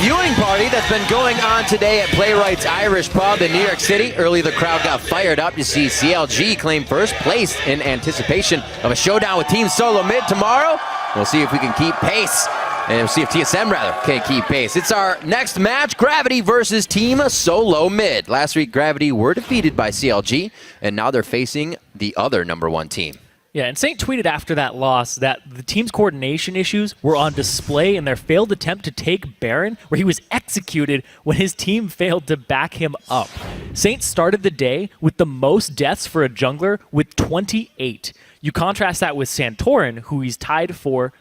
viewing party that's been going on today at Playwright's Irish Pub in New York City. Early, the crowd got fired up to see CLG claim first place in anticipation of a showdown with Team Solo Mid tomorrow. We'll see if we can keep pace, and we'll see if TSM, rather, can keep pace. It's our next match, Gravity versus Team Solo Mid. Last week, Gravity were defeated by CLG, and now they're facing the other #1 team. Yeah, and Saint tweeted after that loss that the team's coordination issues were on display in their failed attempt to take Baron, where he was executed when his team failed to back him up. Saint started the day with the most deaths for a jungler with 28. You contrast that with Santorin, who he's tied for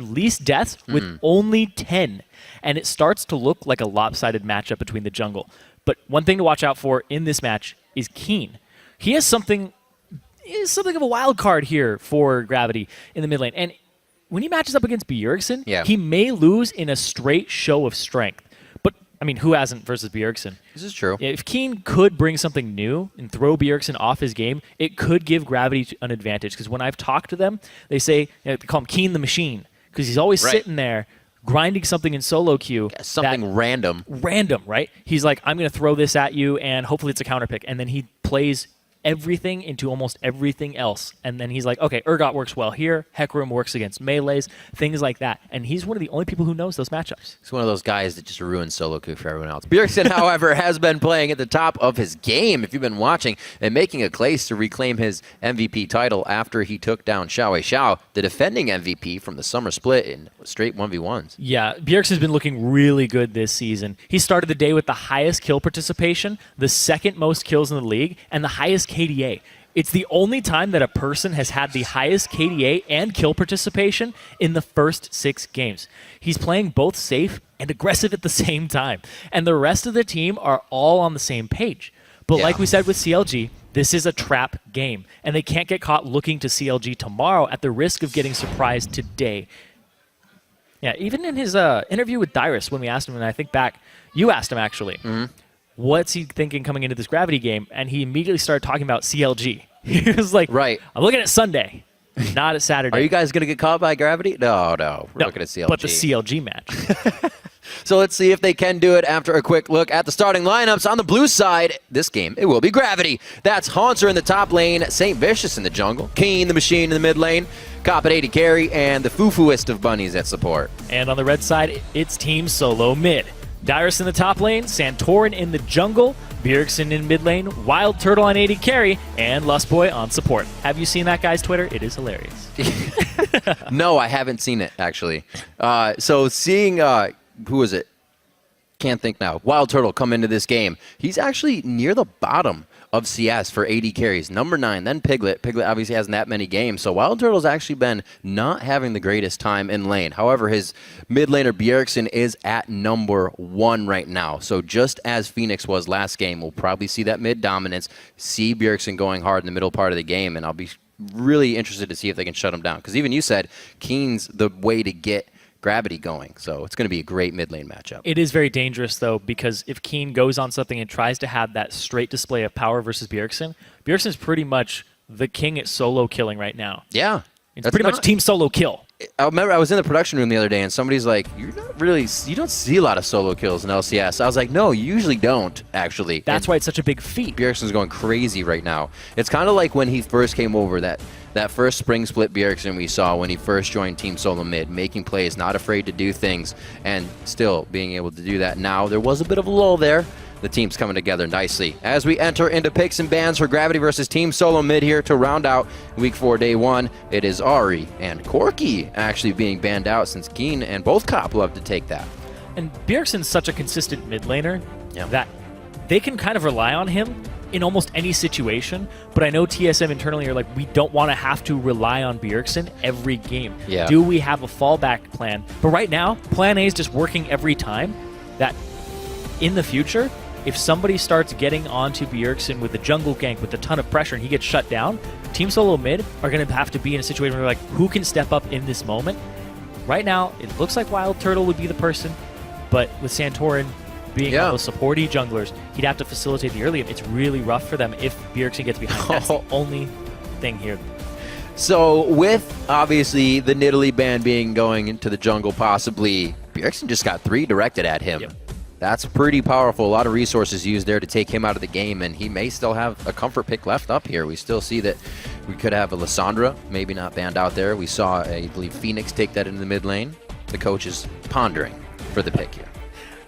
least deaths with only 10. And it starts to look like a lopsided matchup between the jungle. But one thing to watch out for in this match is Keen. He has something of a wild card here for Gravity in the mid lane. And when he matches up against Bjergsen, he may lose in a straight show of strength. But, I mean, who hasn't versus Bjergsen? This is true. If Keen could bring something new and throw Bjergsen off his game, it could give Gravity an advantage. Because when I've talked to them, they say, they call him Keen the Machine. Because he's always sitting there grinding something in solo queue. Something random. Random, right? He's like, I'm going to throw this at you, and hopefully it's a counter pick. And then he plays everything into almost everything else. And then he's like, okay, Urgot works well here. Hecarim works against melees, things like that. And he's one of the only people who knows those matchups. He's one of those guys that just ruins solo queue for everyone else. Bjergsen, however, has been playing at the top of his game, if you've been watching, and making a case to reclaim his MVP title after he took down Xiao, the defending MVP from the summer split in straight 1v1s. Yeah, Bjergsen's been looking really good this season. He started the day with the highest kill participation, the second most kills in the league, and the highest KDA. It's the only time that a person has had the highest KDA and kill participation in the first 6 games. He's playing both safe and aggressive at the same time. And the rest of the team are all on the same page. But like we said with CLG, this is a trap game. And they can't get caught looking to CLG tomorrow at the risk of getting surprised today. Yeah, even in his interview with Dyrus, when we asked him, and I think back, you asked him actually, what's he thinking coming into this Gravity game? And he immediately started talking about CLG. He was like, I'm looking at Sunday, not at Saturday. Are you guys going to get caught by Gravity? No. We're looking at CLG. But the CLG match. So let's see if they can do it after a quick look at the starting lineups. On the blue side, this game, it will be Gravity. That's Haunter in the top lane, St. Vicious in the jungle, Keen the Machine in the mid lane, Cop at AD carry, and the foo-fooest of bunnies at support. And on the red side, it's Team Solo Mid. Dyrus in the top lane, Santorin in the jungle, Bjergsen in mid lane, Wild Turtle on AD carry, and Lustboy on support. Have you seen that guy's Twitter? It is hilarious. No, I haven't seen it, actually. So seeing, who is it? Can't think now. Wild Turtle come into this game. He's actually near the bottom of CS for AD carries. Number 9, then Piglet. Piglet obviously hasn't that many games, so Wild Turtle's actually been not having the greatest time in lane. However, his mid laner Bjergsen is at number 1 right now. So just as Phoenix was last game, we'll probably see that mid dominance, see Bjergsen going hard in the middle part of the game, and I'll be really interested to see if they can shut him down. Because even you said Keen's the way to get Gravity going, so it's going to be a great mid lane matchup. It is very dangerous, though, because if Keen goes on something and tries to have that straight display of power versus Bjergsen, Bjergsen's pretty much the king at solo killing right now. Yeah. It's pretty much team solo kill. I remember I was in the production room the other day, and somebody's like, you don't see a lot of solo kills in LCS. I was like, no, you usually don't, actually. That's why it's such a big feat. Bjergsen's going crazy right now. It's kind of like when he first came over, that first spring split Bjergsen we saw when he first joined Team Solo Mid, making plays, not afraid to do things, and still being able to do that now. There was a bit of a lull there. The team's coming together nicely. As we enter into picks and bans for Gravity versus Team Solo Mid here to round out Week 4, Day 1, it is Ari and Corki actually being banned out, since Keen and both Cop love to take that. And Bjergsen's such a consistent mid laner that they can kind of rely on him in almost any situation, but I know TSM internally are like, we don't want to have to rely on Bjergsen every game. Do we have a fallback plan? But right now, plan A is just working every time. That in the future, if somebody starts getting onto Bjergsen with a jungle gank with a ton of pressure and he gets shut down, Team Solo Mid are going to have to be in a situation where they're like, who can step up in this moment? Right now, it looks like Wild Turtle would be the person, but with Santorin being one of those supporty junglers, he'd have to facilitate the early game. It's really rough for them if Bjergsen gets behind. That's the only thing here. So with obviously the Nidalee ban being going into the jungle possibly, Bjergsen just got 3 directed at him. Yep. That's pretty powerful. A lot of resources used there to take him out of the game, and he may still have a comfort pick left up here. We still see that we could have a Lissandra, maybe not banned out there. We saw, I believe, Phoenix take that into the mid lane. The coach is pondering for the pick here.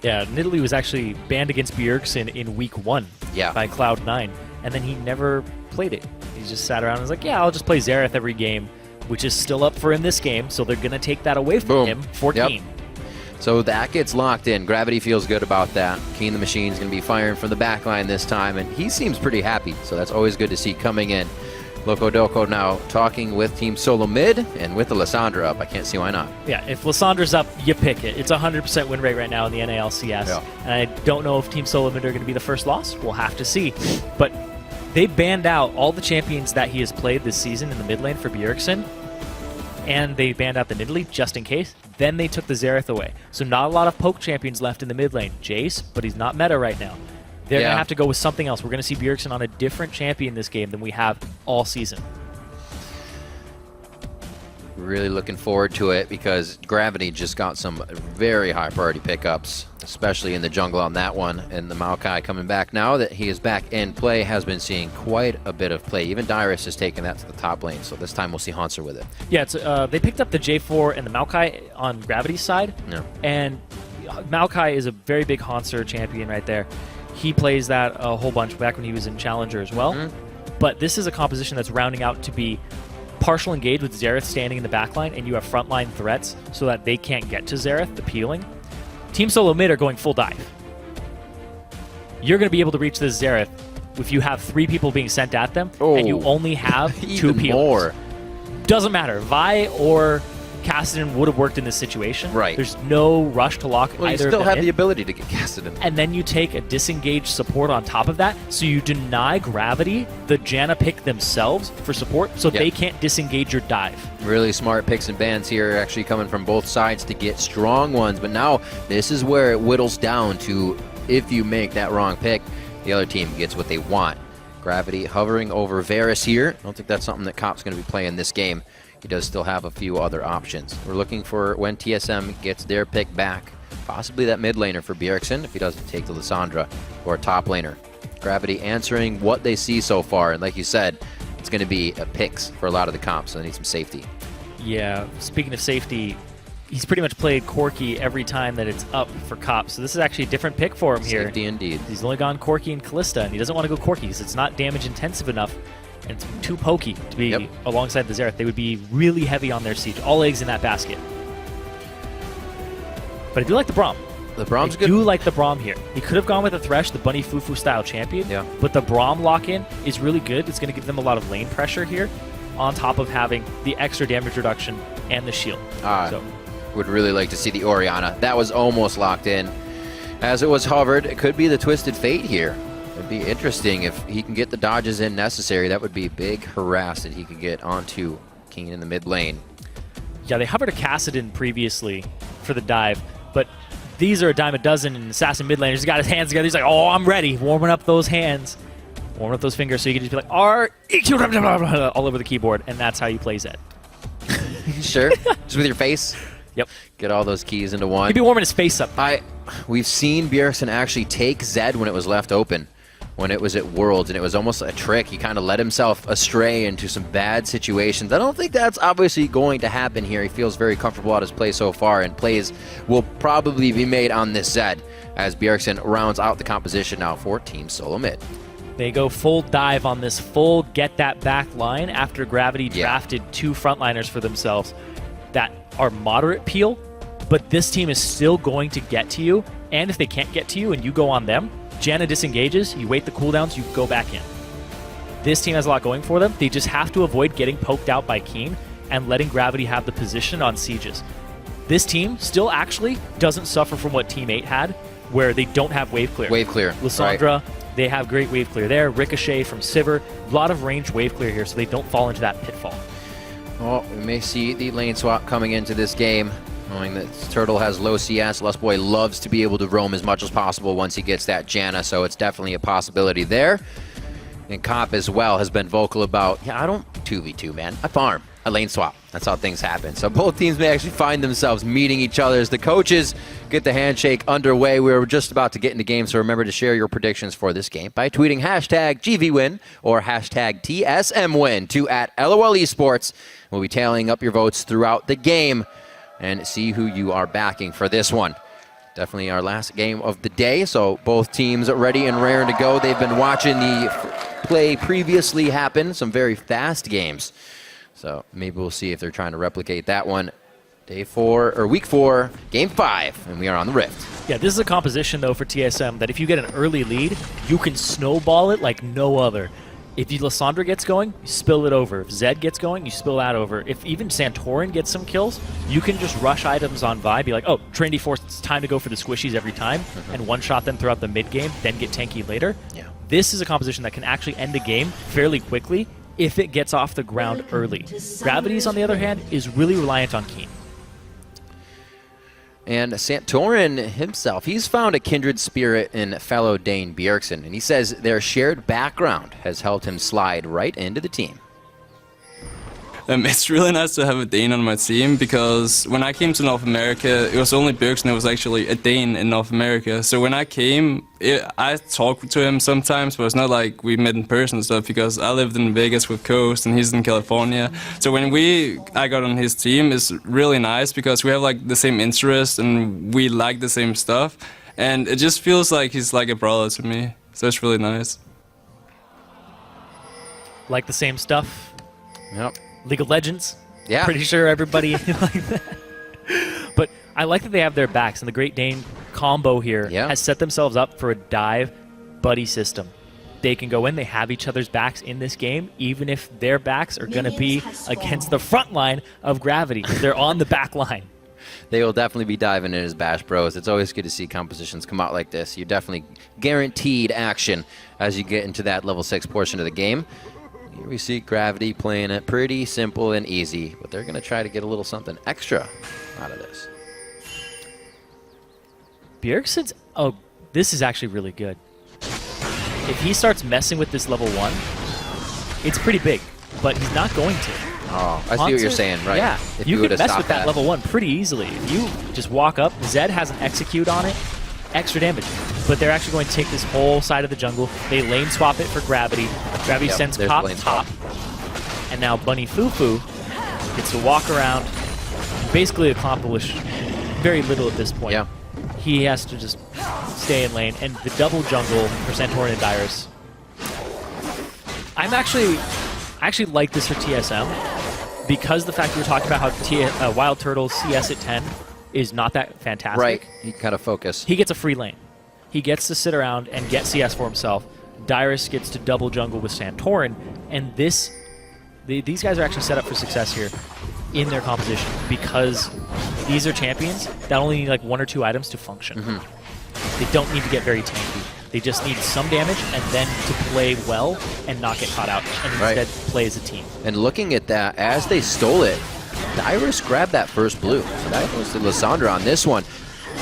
Yeah, Nidalee was actually banned against Bjergsen in week 1 by Cloud9, and then he never played it. He just sat around and was like, yeah, I'll just play Xerath every game, which is still up for him this game, so they're going to take that away from him for Keen. So that gets locked in. Gravity feels good about that. Keen the Machine's going to be firing from the back line this time, and he seems pretty happy, so that's always good to see coming in. Loco Doco now talking with Team Solo mid and with the Lissandra up. I can't see why not. Yeah, if Lissandra's up, you pick it. It's a 100% win rate right now in the NALCS. And I don't know if Team Solo mid are going to be the first loss. We'll have to see. But they banned out all the champions that he has played this season in the mid lane for Bjergsen, and they banned out the Nidalee just in case. Then they took the Xerath away. So not a lot of poke champions left in the mid lane. Jace, but he's not meta right now. They're going to have to go with something else. We're going to see Bjergsen on a different champion this game than we have all season. Really looking forward to it because Gravity just got some very high priority pickups, especially in the jungle on that one. And the Maokai coming back now that he is back in play has been seeing quite a bit of play. Even Dyrus has taken that to the top lane, so this time we'll see Hanser with it. Yeah, it's, they picked up the J4 and the Maokai on Gravity's side. Yeah. And Maokai is a very big Hanser champion right there. He plays that a whole bunch back when he was in Challenger as well. But this is a composition that's rounding out to be partial engage with Xerath standing in the backline, and you have frontline threats so that they can't get to Xerath, the peeling. Team Solo mid are going full dive. You're going to be able to reach this Xerath if you have 3 people being sent at them, and you only have 2 peelers. Doesn't matter. Vi or Kassadin would have worked in this situation. Right. There's no rush to lock well, either you still of them have the ability to get Kassadin. And then you take a disengaged support on top of that, so you deny Gravity the Janna pick themselves for support, so they can't disengage your dive. Really smart picks and bans here, actually coming from both sides to get strong ones. But now this is where it whittles down to if you make that wrong pick, the other team gets what they want. Gravity hovering over Varus here. I don't think that's something that Cop's going to be playing this game. He does still have a few other options. We're looking for when TSM gets their pick back, possibly that mid laner for Bjergsen if he doesn't take the Lissandra, or a top laner. Gravity answering what they see so far, and like you said, it's going to be a picks for a lot of the comps, so they need some safety. Yeah, speaking of safety, he's pretty much played Corki every time that it's up for Cop, so this is actually a different pick for him here. Safety indeed. He's only gone Corki and Callista, and he doesn't want to go Corki because it's not damage intensive enough, and it's too pokey to be alongside the Xerath. They would be really heavy on their siege. All eggs in that basket. But I do like the Braum. The Braum's good. I do like the Braum here. He could have gone with a Thresh, the Bunny Fufu style champion, but the Braum lock-in is really good. It's going to give them a lot of lane pressure here, on top of having the extra damage reduction and the shield. So would really like to see the Orianna. That was almost locked in. As it was hovered, it could be the Twisted Fate here. It'd be interesting if he can get the dodges in necessary. That would be a big harass that he could get onto King in the mid lane. Yeah, they hovered a Kassadin previously for the dive, but these are a dime a dozen, and Assassin mid laner just got his hands together. He's like, oh, I'm ready. Warming up those hands. Warming up those fingers so you can just be like, all over the keyboard, and that's how you play Zed. Sure. Just with your face? Yep. Get all those keys into one. He'd be warming his face up. We've seen Bjergsen actually take Zed when it was left open, when it was at Worlds, and it was almost a trick. He kind of led himself astray into some bad situations. I don't think that's obviously going to happen here. He feels very comfortable at his play so far, and plays will probably be made on this Zed as Bjergsen rounds out the composition now for Team Solo mid. They go full dive on this full get that back line after Gravity drafted 2 frontliners for themselves that are moderate peel, but this team is still going to get to you, and if they can't get to you and you go on them, Janna disengages, you wait the cooldowns, you go back in. This team has a lot going for them. They just have to avoid getting poked out by Keen and letting Gravity have the position on sieges. This team still actually doesn't suffer from what Team 8 had, where they don't have wave clear. Wave clear. Lissandra, they have great wave clear there. Ricochet from Sivir, a lot of ranged wave clear here, so they don't fall into that pitfall. Well, we may see the lane swap coming into this game, knowing that Turtle has low CS. Lustboy loves to be able to roam as much as possible once he gets that Janna, so it's definitely a possibility there. And Cop as well has been vocal about, yeah, I don't 2v2, man. I farm. I lane swap. That's how things happen. So both teams may actually find themselves meeting each other as the coaches get the handshake underway. We're just about to get into game, so remember to share your predictions for this game by tweeting hashtag GVWin or hashtag TSMWin to @LOL Esports. We'll be tallying up your votes throughout the game and see who you are backing for this one. Definitely our last game of the day, so both teams ready and raring to go. They've been watching the play previously happen, some very fast games. So maybe we'll see if they're trying to replicate that one. Week 4, game 5, and we are on the Rift. Yeah, this is a composition, though, for TSM that if you get an early lead, you can snowball it like no other. If Lissandra gets going, you spill it over. If Zed gets going, you spill that over. If even Santorin gets some kills, you can just rush items on Vi, be like, oh, Trinity Force, it's time to go for the squishies every time, and one-shot them throughout the mid-game, then get tanky later. Yeah. This is a composition that can actually end a game fairly quickly if it gets off the ground early. Gravity's, on the other hand, is really reliant on Keen. And Santorin himself, he's found a kindred spirit in fellow Dane Bjergsen, and he says their shared background has helped him slide right into the team. It's really nice to have a Dane on my team because when I came to North America, it was only Bjergsen that was actually a Dane in North America. So when I came, I talked to him sometimes, but it's not like we met in person and stuff because I lived in Vegas with Coast and he's in California. So when I got on his team, it's really nice because we have like the same interests and we like the same stuff. And it just feels like he's like a brother to me. So it's really nice. Like the same stuff? Yep. League of Legends. Yeah. Pretty sure everybody like that. But I like that they have their backs, and the Great Dane combo here has set themselves up for a dive buddy system. They can go in, they have each other's backs in this game, even if their backs are going to be against the front line of Gravity. They're on the back line. They will definitely be diving in as Bash Bros. It's always good to see compositions come out like this. You're definitely guaranteed action as you get into that level 6 portion of the game. Here we see Gravity playing it pretty simple and easy, but they're going to try to get a little something extra out of this. Bjergsen's... Oh, this is actually really good. If he starts messing with this level 1, it's pretty big, but he's not going to. Oh, I see what you're saying, right? Yeah, if you can mess with that that level 1 pretty easily. If you just walk up, Zed has an execute on it, extra damage. But they're actually going to take this whole side of the jungle. They lane swap it for Gravity. Gravity sends Pop top. And now Bunny Fufu gets to walk around, basically accomplish very little at this point. Yeah. He has to just stay in lane. And the double jungle for Santorin and Dyrus. I actually like this for TSM because the fact we were talking about how Wild Turtle's CS at 10 is not that fantastic. Right, he kind of focus. He gets a free lane. He gets to sit around and get CS for himself. Dyrus gets to double jungle with Santorin, and these guys are actually set up for success here in their composition because these are champions that only need like 1 or 2 items to function. They don't need to get very tanky. They just need some damage and then to play well and not get caught out and instead play as a team. And looking at that, as they stole it, Dyrus grabbed that first blue. So that goes to Lissandra on this one.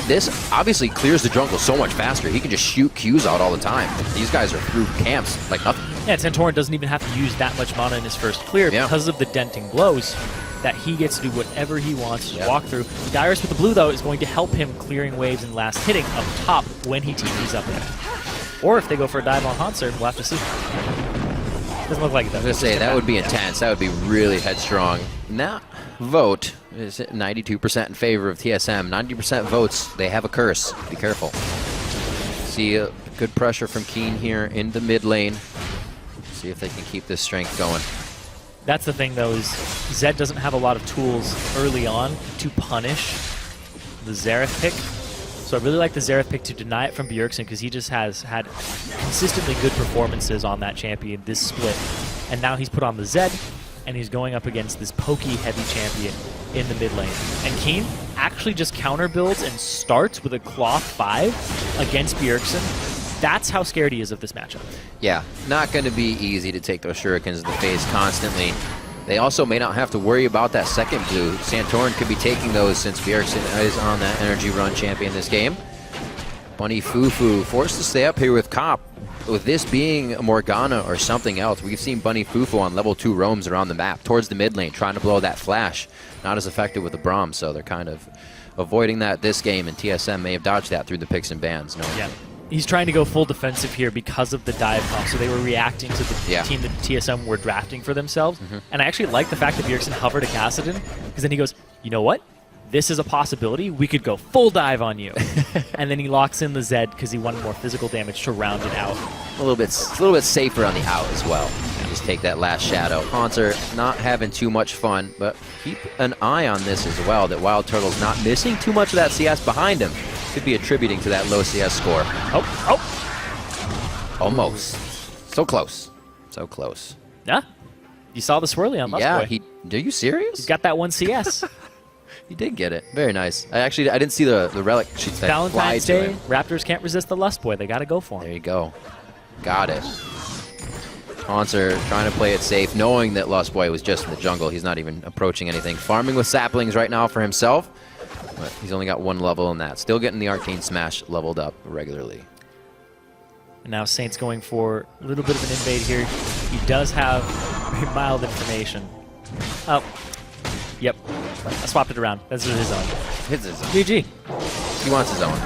This obviously clears the jungle so much faster. He can just shoot Qs out all the time. These guys are through camps like nothing. Yeah, Santorin doesn't even have to use that much mana in his first clear because of the denting blows that he gets to do whatever he wants to walk through. Dyrus with the blue, though, is going to help him clearing waves and last hitting up top when he TPs up there. Or if they go for a dive on Hanser, we'll have to see. Doesn't look like it, though. I was going to say, that would be intense. That would be really headstrong. Now, vote is 92% in favor of TSM. 90% votes, they have a curse. Be careful. See good pressure from Keen here in the mid lane. See if they can keep this strength going. That's the thing, though, is Zed doesn't have a lot of tools early on to punish the Xerath pick. So I really like the Xerath pick to deny it from Bjergsen because he just has had consistently good performances on that champion this split. And now he's put on the Zed, and he's going up against this pokey heavy champion in the mid lane. And Keen actually just counter builds and starts with a Cloth 5 against Bjergsen. That's how scared he is of this matchup. Yeah, not going to be easy to take those shurikens in the face constantly. They also may not have to worry about that second blue. Santorin could be taking those since Bjergsen is on that energy run champion this game. Bunny Fufu forced to stay up here with Cop. with this being a Morgana or something else, we've seen Bunny Fufu on level 2 roams around the map towards the mid lane, trying to blow that flash. Not as effective with the Braum, so they're kind of avoiding that this game, and TSM may have dodged that through the picks and bans. No. Yeah. He's trying to go full defensive here because of the dive comp, so they were reacting to the team that TSM were drafting for themselves. And I actually like the fact that Bjergsen hovered to Kassadin, because then he goes, you know what? This is a possibility. We could go full dive on you. And then he locks in the Zed because he wanted more physical damage to round it out. A little bit safer on the out as well. Just take that last shadow. Haunter not having too much fun, but keep an eye on this as well, that Wild Turtle's not missing too much of that CS behind him. Could be attributing to that low CS score. Almost. So close. So close. Yeah. You saw the swirly on Lust Boy. Are you serious? He's got that one CS. He did get it. Very nice. I didn't see the relic sheets that Valentine's fly to Day, him. Raptors can't resist the Lust Boy. They got to go for him. There you go. Got it. Haunter trying to play it safe, knowing that Lust Boy was just in the jungle. He's not even approaching anything. Farming with saplings right now for himself, but he's only got 1 level in that. Still getting the Arcane Smash leveled up regularly. And now Saint's going for a little bit of an invade here. He does have very mild information. Oh, yep. I swapped it around. That's his own. Hits his own. GG. He wants his own.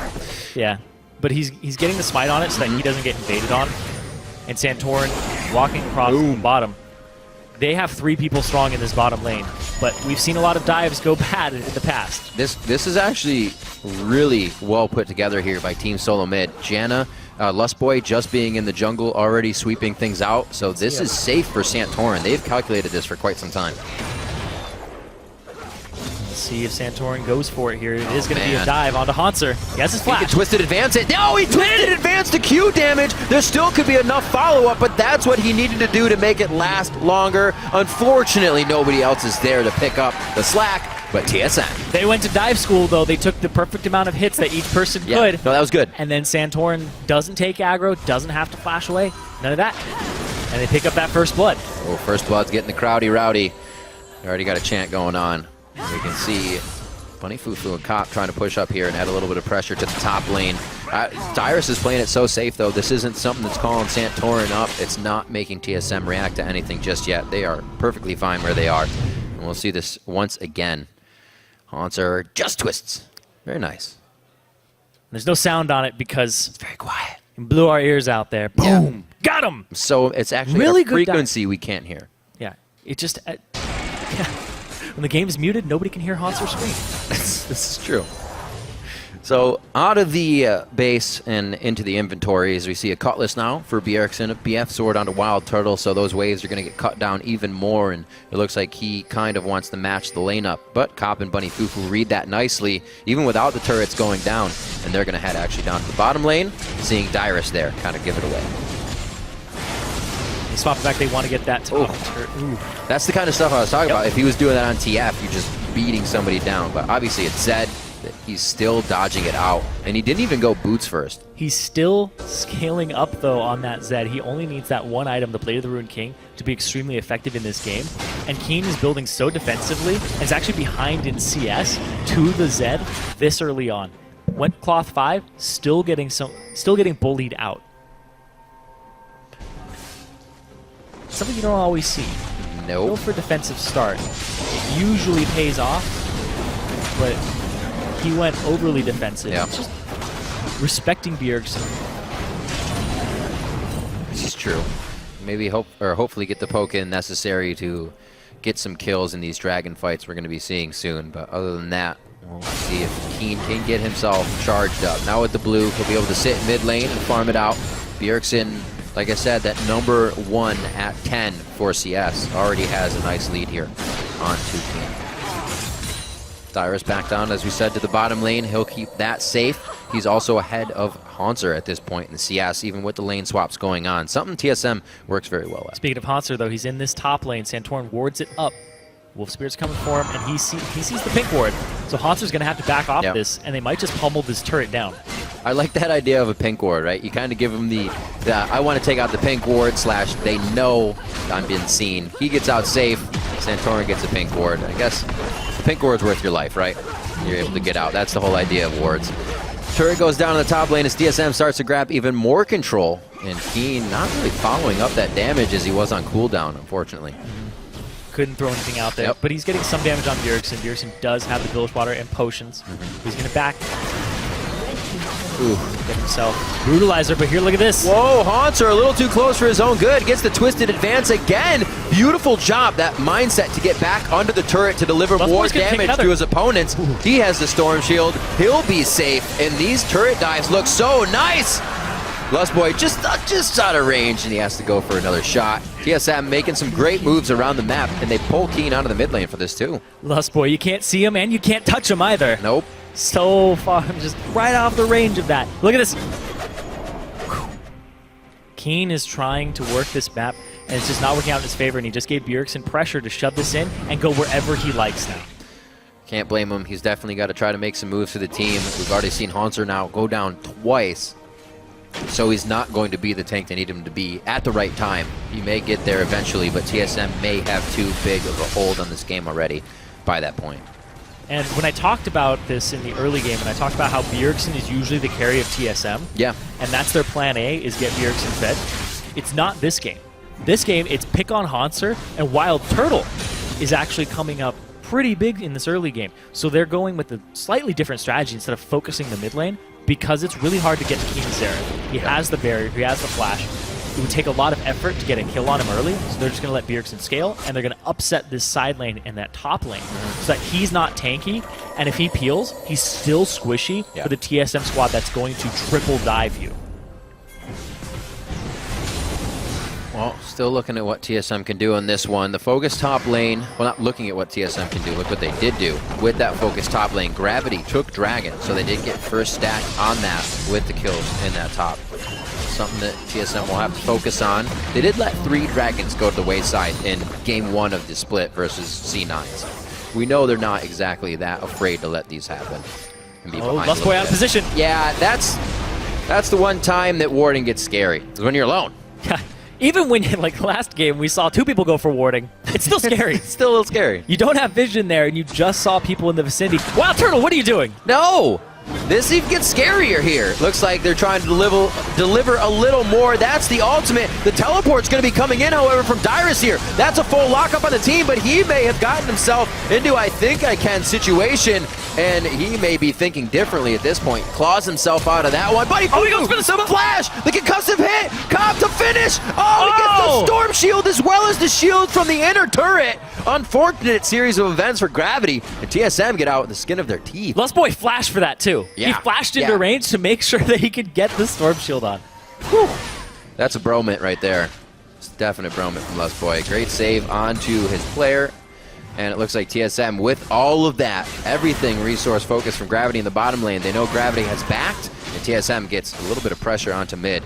Yeah, but he's getting the smite on it so that he doesn't get invaded on. And Santorin walking across the bottom. They have 3 people strong in this bottom lane, but we've seen a lot of dives go bad in the past. This is actually really well put together here by Team Solo Mid. Janna, Lust Boy just being in the jungle, already sweeping things out, so this is safe for Santorin. They've calculated this for quite some time. Let's see if Santorin goes for it here. It is going to be a dive onto Haunter. He has his flash. He can twisted advance it. No, he twisted advance to Q damage. There still could be enough follow-up, but that's what he needed to do to make it last longer. Unfortunately, nobody else is there to pick up the slack, but TSM. They went to dive school, though. They took the perfect amount of hits that each person could. No, that was good. And then Santorin doesn't take aggro, doesn't have to flash away. None of that. And they pick up that first blood. Oh, first blood's getting the crowdy rowdy. They already got a chant going on. We can see Bunny Fufu and Cop trying to push up here and add a little bit of pressure to the top lane. Dyrus is playing it so safe, though. This isn't something that's calling Santorin up. It's not making TSM react to anything just yet. They are perfectly fine where they are. And we'll see this once again. Haunter just twists. Very nice. There's no sound on it because It's very quiet. it blew our ears out there. Boom! Yeah. Got him! So it's actually Really a good frequency we can't hear. Yeah, it just... when the game's muted, nobody can hear Haunter scream. This is true. So out of the base and into the inventories, we see a Cutlass now for Bjergsen, a BF sword onto Wild Turtle, so those waves are going to get cut down even more, and it looks like he kind of wants to match the lane up. But Cop and Bunny Fufu read that nicely, even without the turrets going down, and they're going to head actually down to the bottom lane, seeing Dyrus there kind of give it away. They swap back, they want to get that top turret. That's the kind of stuff I was talking about. If he was doing that on TF, you're just beating somebody down. But obviously it's Zed. That he's still dodging it out. And he didn't even go boots first. He's still scaling up, though, on that Zed. He only needs that one item, the Blade of the Ruined King, to be extremely effective in this game. And Keen is building so defensively, and is actually behind in CS to the Zed this early on. Went Cloth 5, still getting bullied out. Something you don't always see. Go Nope. for defensive start. It usually pays off, but he went overly defensive. Yeah. It's just respecting Bjergsen. This is true. Maybe hopefully get the poke in necessary to get some kills in these dragon fights we're going to be seeing soon. But other than that, we'll see if Keen can get himself charged up. Now with the blue, he'll be able to sit mid lane and farm it out. Bjergsen, like I said, that number 1 at 10 for CS already has a nice lead here on 2 Keen. Dyrus back down, as we said, to the bottom lane. He'll keep that safe. He's also ahead of Haunter at this point in the CS, even with the lane swaps going on. Something TSM works very well at. Speaking of Haunter, though, he's in this top lane. Santorin wards it up. Wolf Spirit's coming for him, and he sees the pink ward. So Haunter's going to have to back off this, and they might just pummel this turret down. I like that idea of a pink ward, right? You kind of give him the I want to take out the pink ward / they know I'm being seen. He gets out safe. Santorin gets a pink ward. I guess the pink ward's worth your life, right? You're able to get out. That's the whole idea of wards. Turret goes down in the top lane as TSM starts to grab even more control And Keen not really following up that damage as he was on cooldown, unfortunately. Couldn't throw anything out there, but he's getting some damage on Bjergsen. Bjergsen does have the Village Water and potions. He's going to back. Ooh. Get himself Brutalizer, but here, look at this. Whoa, Haunter a little too close for his own good. Gets the twisted advance again. Beautiful job, that mindset to get back under the turret to deliver more damage to his opponents. He has the Storm Shield. He'll be safe, and these turret dives look so nice. Lustboy just out of range, and he has to go for another shot. TSM making some great moves around the map, and they pull Keen onto the mid lane for this too. Lustboy, you can't see him, and you can't touch him either. Nope. So far, just right off the range of that. Look at this. Keen is trying to work this map, and it's just not working out in his favor, and he just gave Bjergsen pressure to shove this in and go wherever he likes now. Can't blame him. He's definitely got to try to make some moves for the team. We've already seen Haunter now go down twice, so he's not going to be the tank they need him to be at the right time. He may get there eventually, but TSM may have too big of a hold on this game already by that point. And when I talked about this in the early game, and I talked about how Bjergsen is usually the carry of TSM, yeah, and that's their plan A, is get Bjergsen fed, it's not this game. This game, it's pick on Haunter, and Wild Turtle is actually coming up pretty big in this early game. So they're going with a slightly different strategy instead of focusing the mid lane, because it's really hard to get to Keen Zera. He has the barrier, he has the flash. It would take a lot of effort to get a kill on him early, so they're just going to let Bjergsen scale, and they're going to upset this side lane and that top lane so that he's not tanky, and if he peels, he's still squishy for the TSM squad that's going to triple dive you. Well, still looking at what TSM can do on this one. The focus top lane, well, not looking at what TSM can do, look what they did do with that focus top lane. Gravity took Dragon, so they did get first stack on that with the kills in that top. Something that TSM will have to focus on. They did let 3 Dragons go to the wayside in game 1 of the split versus C9s. We know they're not exactly that afraid to let these happen. And be behind Lustboy out of position. Yeah, that's the one time that warding gets scary, is when you're alone. Even when, like last game, we saw 2 people go for warding. It's still scary. It's still a little scary. You don't have vision there, and you just saw people in the vicinity. Wild Turtle, what are you doing? No! This even gets scarier here. Looks like they're trying to deliver a little more. That's the ultimate. The teleport's going to be coming in, however, from Dyrus here. That's a full lockup on the team, but he may have gotten himself into I think I can situation, and he may be thinking differently at this point. Claws himself out of that one, but he goes for the flash! The concussive hit! Cobb to finish! Oh, he gets the Storm Shield as well as the shield from the inner turret! Unfortunate series of events for Gravity, and TSM get out with the skin of their teeth. Lustboy flashed for that too. Yeah. He flashed into range to make sure that he could get the Storm Shield on. Whew. That's a bromant right there. It's a definite bromant from Lustboy. Great save onto his player. And it looks like TSM, with all of that, everything resource focused from Gravity in the bottom lane, they know Gravity has backed, and TSM gets a little bit of pressure onto mid.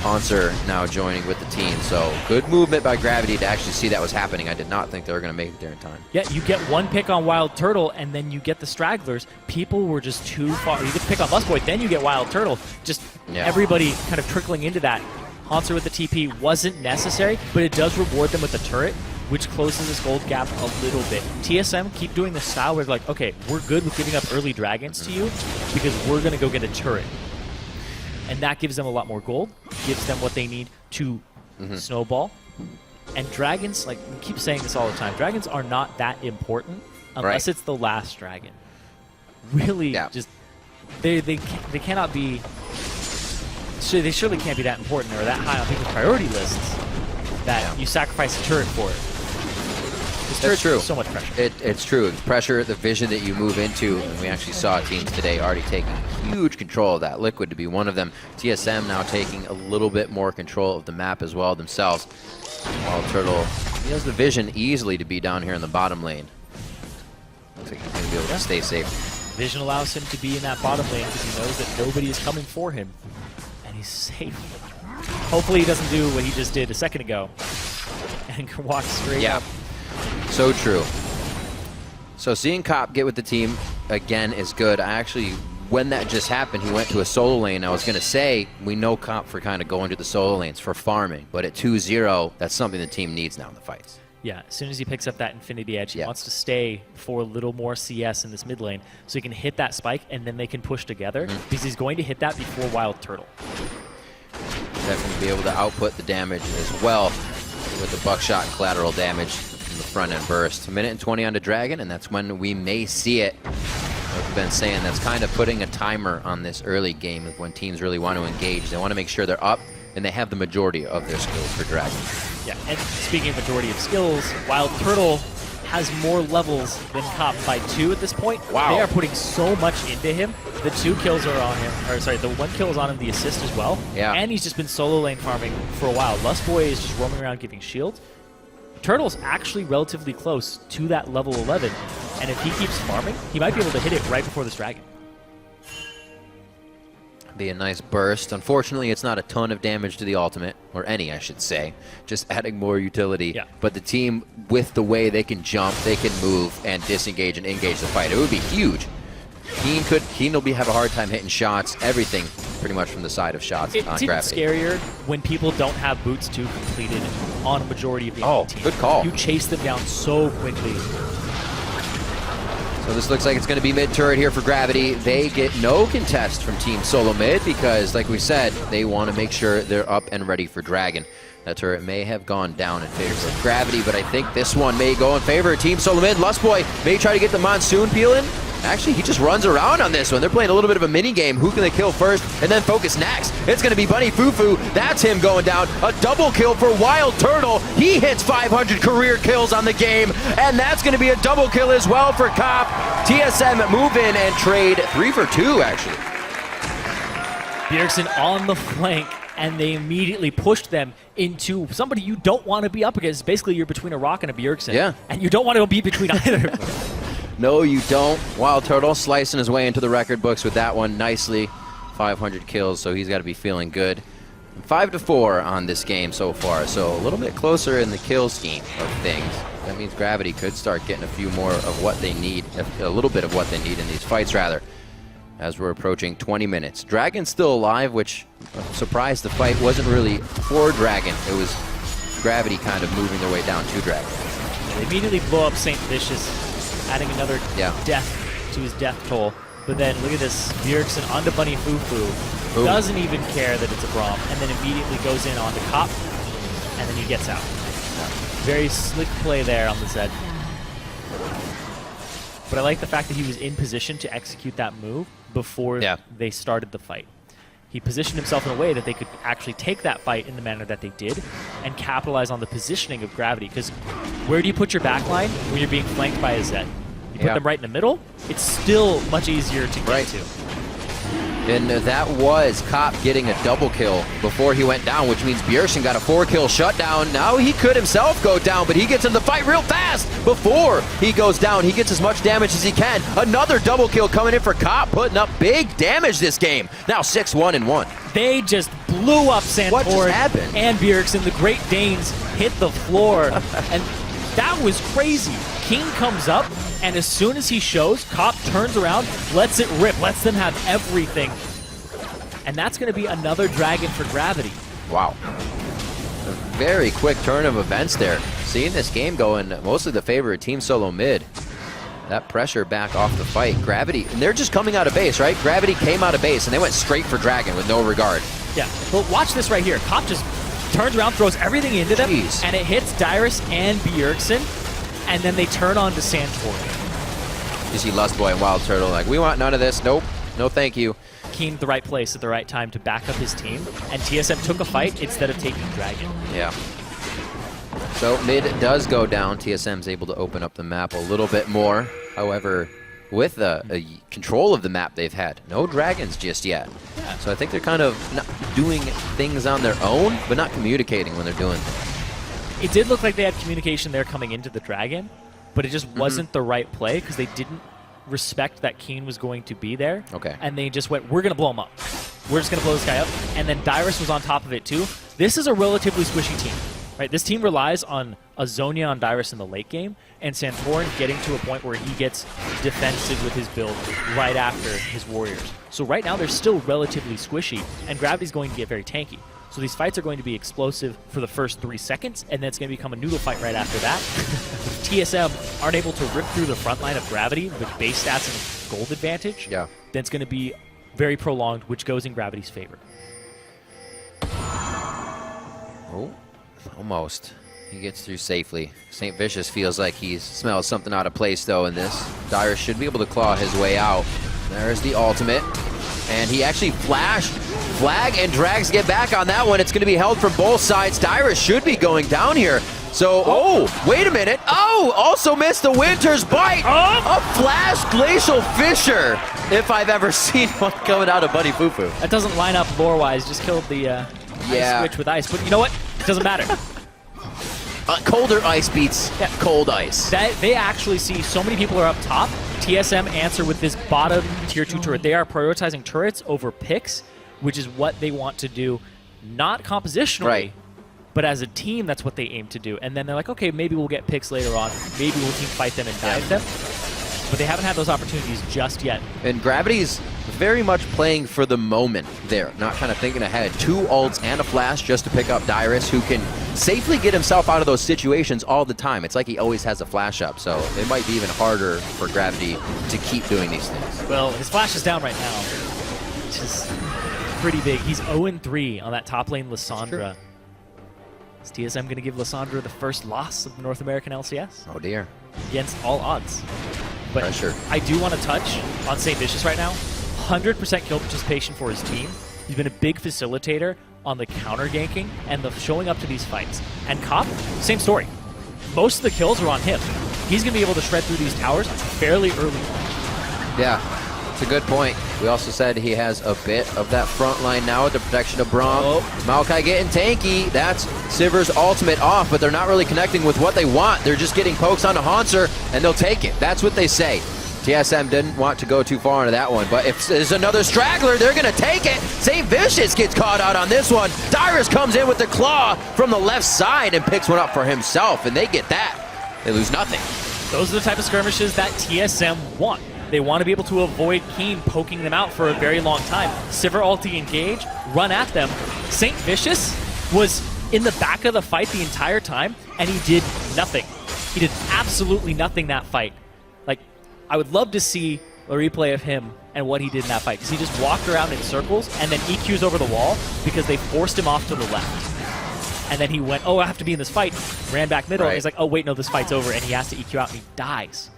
Haunter now joining with the team, so good movement by Gravity to actually see that was happening. I did not think they were going to make it there in time. Yeah, you get one pick on Wild Turtle, and then you get the stragglers. People were just too far. You get to pick on Lustboy, then you get Wild Turtle. Just everybody kind of trickling into that. Haunter with the TP wasn't necessary, but it does reward them with the turret, which closes this gold gap a little bit. TSM keep doing the style where they're like, okay, we're good with giving up early dragons to you because we're going to go get a turret. And that gives them a lot more gold, gives them what they need to snowball. And dragons, like we keep saying this all the time, dragons are not that important unless it's the last dragon. Really, just they cannot be. So they surely can't be that important or that high on people's priority lists that you sacrifice a turret for it. That's true. So much pressure. It's true. It's pressure, the vision that you move into, and we actually saw teams today already taking huge control of that. Liquid to be one of them. TSM now taking a little bit more control of the map as well themselves. Wild Turtle, he has the vision easily to be down here in the bottom lane. Looks like he's going to be able to stay safe. Vision allows him to be in that bottom lane because he knows that nobody is coming for him, and he's safe. Hopefully he doesn't do what he just did a second ago and can walk straight up. So true. So seeing Cop get with the team again is good. I actually, when that just happened, he went to a solo lane. I was going to say, we know Cop for kind of going to the solo lanes for farming, but at 2-0, that's something the team needs now in the fights. Yeah, as soon as he picks up that Infinity Edge, he wants to stay for a little more CS in this mid lane so he can hit that spike and then they can push together because he's going to hit that before Wild Turtle. definitely be able to output the damage as well with the buckshot and collateral damage from the front end burst. 1:20 on the Dragon, and that's when we may see it. Like we've been saying, that's kind of putting a timer on this early game of when teams really want to engage. They want to make sure they're up and they have the majority of their skills for Dragon. Yeah, and speaking of majority of skills, Wild Turtle has more levels than Cop by 2 at this point. Wow. They are putting so much into him. The 2 kills are on him, or sorry, the 1 kill is on him, the assist as well. Yeah. And he's just been solo lane farming for a while. Lustboy is just roaming around giving shields. Turtle's actually relatively close to that level 11, and if he keeps farming, he might be able to hit it right before this Dragon. Be a nice burst. Unfortunately, it's not a ton of damage to the ultimate, or any, I should say. Just adding more utility. Yeah. But the team, with the way they can jump, they can move, and disengage and engage the fight, it would be huge. Keen will have a hard time hitting shots, everything pretty much from the side of shots on It's even Gravity. scarier when people don't have Boots 2 completed on a majority of the enemy team. Good call. You chase them down so quickly. So this looks like it's going to be mid-turret here for Gravity. They get no contest from Team Solo Mid because, like we said, they want to make sure they're up and ready for Dragon. That turret may have gone down in favor of Gravity, but I think this one may go in favor of Team Solo Mid. Lustboy may try to get the Monsoon peeling. Actually, he just runs around on this one. They're playing a little bit of a mini game. Who can they kill first and then focus next? It's going to be Bunny Fufu. That's him going down. A double kill for Wild Turtle. He hits 500 career kills on the game, and that's going to be a double kill as well for Cop. TSM move in and trade 3 for 2, actually. Bjergsen on the flank, and they immediately pushed them into somebody you don't want to be up against. Basically, you're between a rock and a Bjergsen. Yeah. And you don't want to be between either of them. No, you don't. Wild Turtle slicing his way into the record books with that one nicely. 500 kills, so he's got to be feeling good. 5-4 on this game so far, so a little bit closer in the kill scheme of things. That means Gravity could start getting a few more of what they need, a little bit of what they need in these fights, rather, as we're approaching 20 minutes. Dragon's still alive, which, I'm surprised the fight wasn't really for Dragon. It was Gravity kind of moving their way down to Dragon. They immediately blow up St. Vicious, adding another death to his death toll. But then look at this, Bjergsen onto Bunny Fufu. Boom. Doesn't even care that it's a Braum, and then immediately goes in onto Cop, and then he gets out. Very slick play there on the Zed. But I like the fact that he was in position to execute that move before they started the fight. He positioned himself in a way that they could actually take that fight in the manner that they did and capitalize on the positioning of Gravity. Because where do you put your backline when you're being flanked by a Zed? You put them right in the middle, it's still much easier to get to. And that was Cop getting a double kill before he went down, which means Bjergsen got a 4-kill shutdown. Now he could himself go down, but he gets in the fight real fast before he goes down. He gets as much damage as he can. Another double kill coming in for Cop, putting up big damage this game. Now 6-1-1. They just blew up Santorin. What just happened? And Bjergsen. The Great Danes hit the floor, and that was crazy. King comes up, and as soon as he shows, Cop turns around, lets it rip, lets them have everything. And that's going to be another Dragon for Gravity. Wow. A very quick turn of events there. Seeing this game going mostly the favor of Team Solo Mid. That pressure back off the fight. Gravity, and they're just coming out of base, right? Gravity came out of base, and they went straight for Dragon with no regard. Yeah, but watch this right here. Cop just turns around, throws everything into them, and it hits Dyrus and Bjergsen, and then they turn on to Santorin. You see Lustboy and Wild Turtle like, we want none of this. Nope. No thank you. Keen the right place at the right time to back up his team, and TSM took a fight instead of taking Dragon. Yeah. So mid does go down. TSM's able to open up the map a little bit more. However, with the control of the map they've had, no dragons just yet. Yeah. So I think they're kind of not doing things on their own, but not communicating when they're doing things. It did look like they had communication there coming into the Dragon, but it just wasn't the right play because they didn't respect that Keen was going to be there. Okay. And they just went, we're going to blow him up. We're just going to blow this guy up. And then Dyrus was on top of it too. This is a relatively squishy team. Right? This team relies on a Zonia on Dyrus in the late game, and Santorin getting to a point where he gets defensive with his build right after his warriors. So right now they're still relatively squishy, and Gravity's going to get very tanky. So these fights are going to be explosive for the first 3 seconds, and then it's going to become a noodle fight right after that. If TSM aren't able to rip through the front line of Gravity with base stats and gold advantage, then it's going to be very prolonged, which goes in Gravity's favor. Oh, almost. He gets through safely. St. Vicious feels like he smells something out of place, though, in this. Dyrus should be able to claw his way out. There's the ultimate. And he actually flag and drags to get back on that one. It's going to be held from both sides. Dyrus should be going down here. So, oh, wait a minute. Oh, also missed the Winter's Bite. A flash Glacial Fissure, if I've ever seen one coming out of Buddy Fufu. That doesn't line up lore-wise. Just killed the ice switch with ice. But you know what? It doesn't matter. Colder ice beats cold ice. They actually see so many people are up top. TSM answer with this bottom tier 2 turret. They are prioritizing turrets over picks, which is what they want to do, not compositionally, right, but as a team, that's what they aim to do. And then they're like, okay, maybe we'll get picks later on. Maybe we'll team fight them and dive them. But they haven't had those opportunities just yet. And Gravity's very much playing for the moment there, not kind of thinking ahead. 2 ults and a flash just to pick up Dyrus, who can safely get himself out of those situations all the time. It's like he always has a flash up, so it might be even harder for Gravity to keep doing these things. Well, his flash is down right now, which is pretty big. He's 0-3 on that top lane Lissandra. Is TSM going to give Lissandra the first loss of the North American LCS? Oh dear. Against all odds. But pressure. I do want to touch on St. Vicious right now. 100% kill participation for his team. He's been a big facilitator on the counter ganking and the showing up to these fights. And Cop, same story. Most of the kills are on him. He's going to be able to shred through these towers fairly early on. Yeah. It's a good point. We also said he has a bit of that front line now with the protection of Braum. Maokai getting tanky. That's Sivir's ultimate off, but they're not really connecting with what they want. They're just getting pokes onto Hanser, and they'll take it. That's what they say. TSM didn't want to go too far into that one, but if there's another straggler, they're going to take it. St. Vicious gets caught out on this one. Dyrus comes in with the claw from the left side and picks one up for himself, and they get that. They lose nothing. Those are the type of skirmishes that TSM want. They want to be able to avoid Keen poking them out for a very long time. Sivir ulti engage, run at them. St. Vicious was in the back of the fight the entire time, and he did nothing. He did absolutely nothing that fight. Like, I would love to see a replay of him and what he did in that fight, because he just walked around in circles and then EQs over the wall because they forced him off to the left. And then he went, oh, I have to be in this fight. Ran back middle, and he's like, oh, wait, no, this fight's over, and he has to EQ out, and he dies.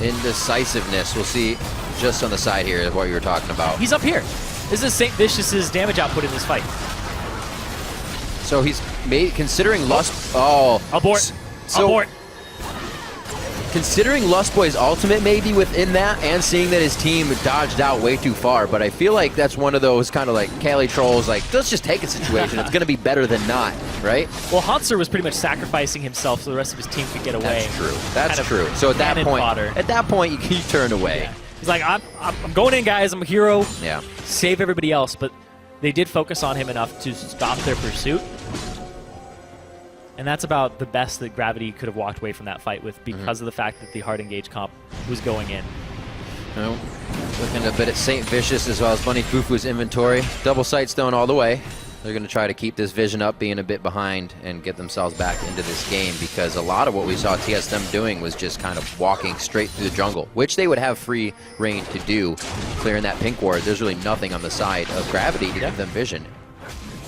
Indecisiveness. We'll see just on the side here what you were talking about. He's up here. This is St. Vicious's damage output in this fight. So he's considering Lust. Oh, abort! So abort! Considering Lustboy's ultimate maybe within that, and seeing that his team dodged out way too far, but I feel like that's one of those kind of like Cali trolls, like, let's just take a situation. It's going to be better than not, right? Well, Hanser was pretty much sacrificing himself so the rest of his team could get away. That's true. That's true. So at that point, you turn away. Yeah. He's like, I'm going in, guys. I'm a hero. Yeah. Save everybody else, but they did focus on him enough to stop their pursuit. And that's about the best that Gravity could have walked away from that fight with, because of the fact that the hard engage comp was going in. No. Looking a bit at St. Vicious as well as Bunny Fufu's inventory. Double Sightstone all the way. They're going to try to keep this vision up, being a bit behind, and get themselves back into this game, because a lot of what we saw TSM doing was just kind of walking straight through the jungle, which they would have free reign to do, clearing that pink ward. There's really nothing on the side of Gravity to give them vision.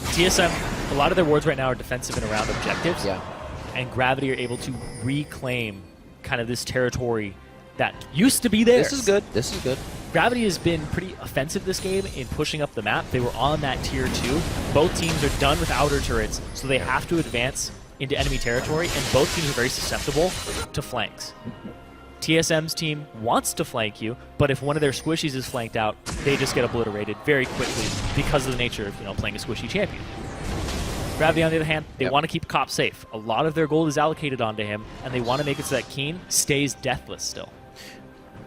TSM, a lot of their wards right now are defensive and around objectives. Yeah. And Gravity are able to reclaim kind of this territory that used to be theirs. This is good. This is good. Gravity has been pretty offensive this game in pushing up the map. They were on that tier 2. Both teams are done with outer turrets, so they have to advance into enemy territory, and both teams are very susceptible to flanks. TSM's team wants to flank you, but if one of their squishies is flanked out, they just get obliterated very quickly because of the nature of playing a squishy champion. Gravity, on the other hand, they want to keep Cop safe. A lot of their gold is allocated onto him, and they want to make it so that Keen stays deathless still.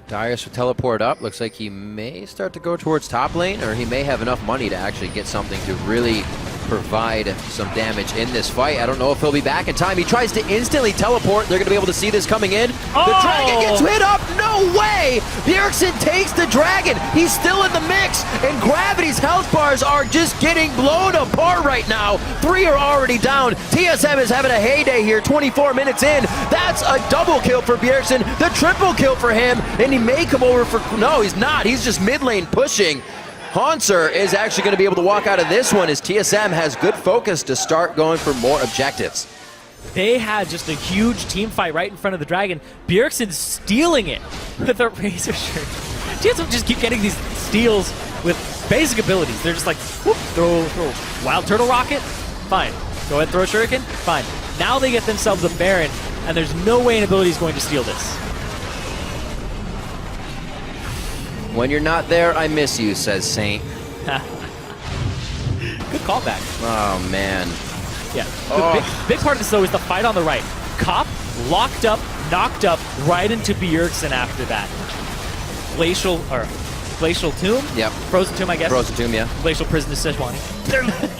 Dyrus will teleport up. Looks like he may start to go towards top lane, or he may have enough money to actually get something to really provide some damage in this fight. I don't know if he'll be back in time. He tries to instantly teleport. They're going to be able to see this coming in. The dragon gets hit up. No way! Bjergsen takes the dragon. He's still in the mix, and Gravity's health bars are just getting blown apart right now. 3 are already down. TSM is having a heyday here, 24 minutes in. That's a double kill for Bjergsen, the triple kill for him, and he may come over for... No, he's not. He's just mid lane pushing. Haunter is actually going to be able to walk out of this one as TSM has good focus to start going for more objectives. They had just a huge team fight right in front of the Dragon. Bjergsen stealing it with a Razor shirt. TSM just keep getting these steals with basic abilities. They're just like, whoop, throw Wild Turtle Rocket, fine. Go ahead, throw a Shuriken, fine. Now they get themselves a Baron, and there's no way an ability is going to steal this. When you're not there, I miss you, says Saint. Good callback. Oh, man. Yeah. The big part of this, though, is the fight on the right. Cop locked up, knocked up, right into Bjergsen after that. Glacial Tomb? Yep. Frozen Tomb, I guess. Frozen Tomb, yeah. Glacial Prison is Sejuani.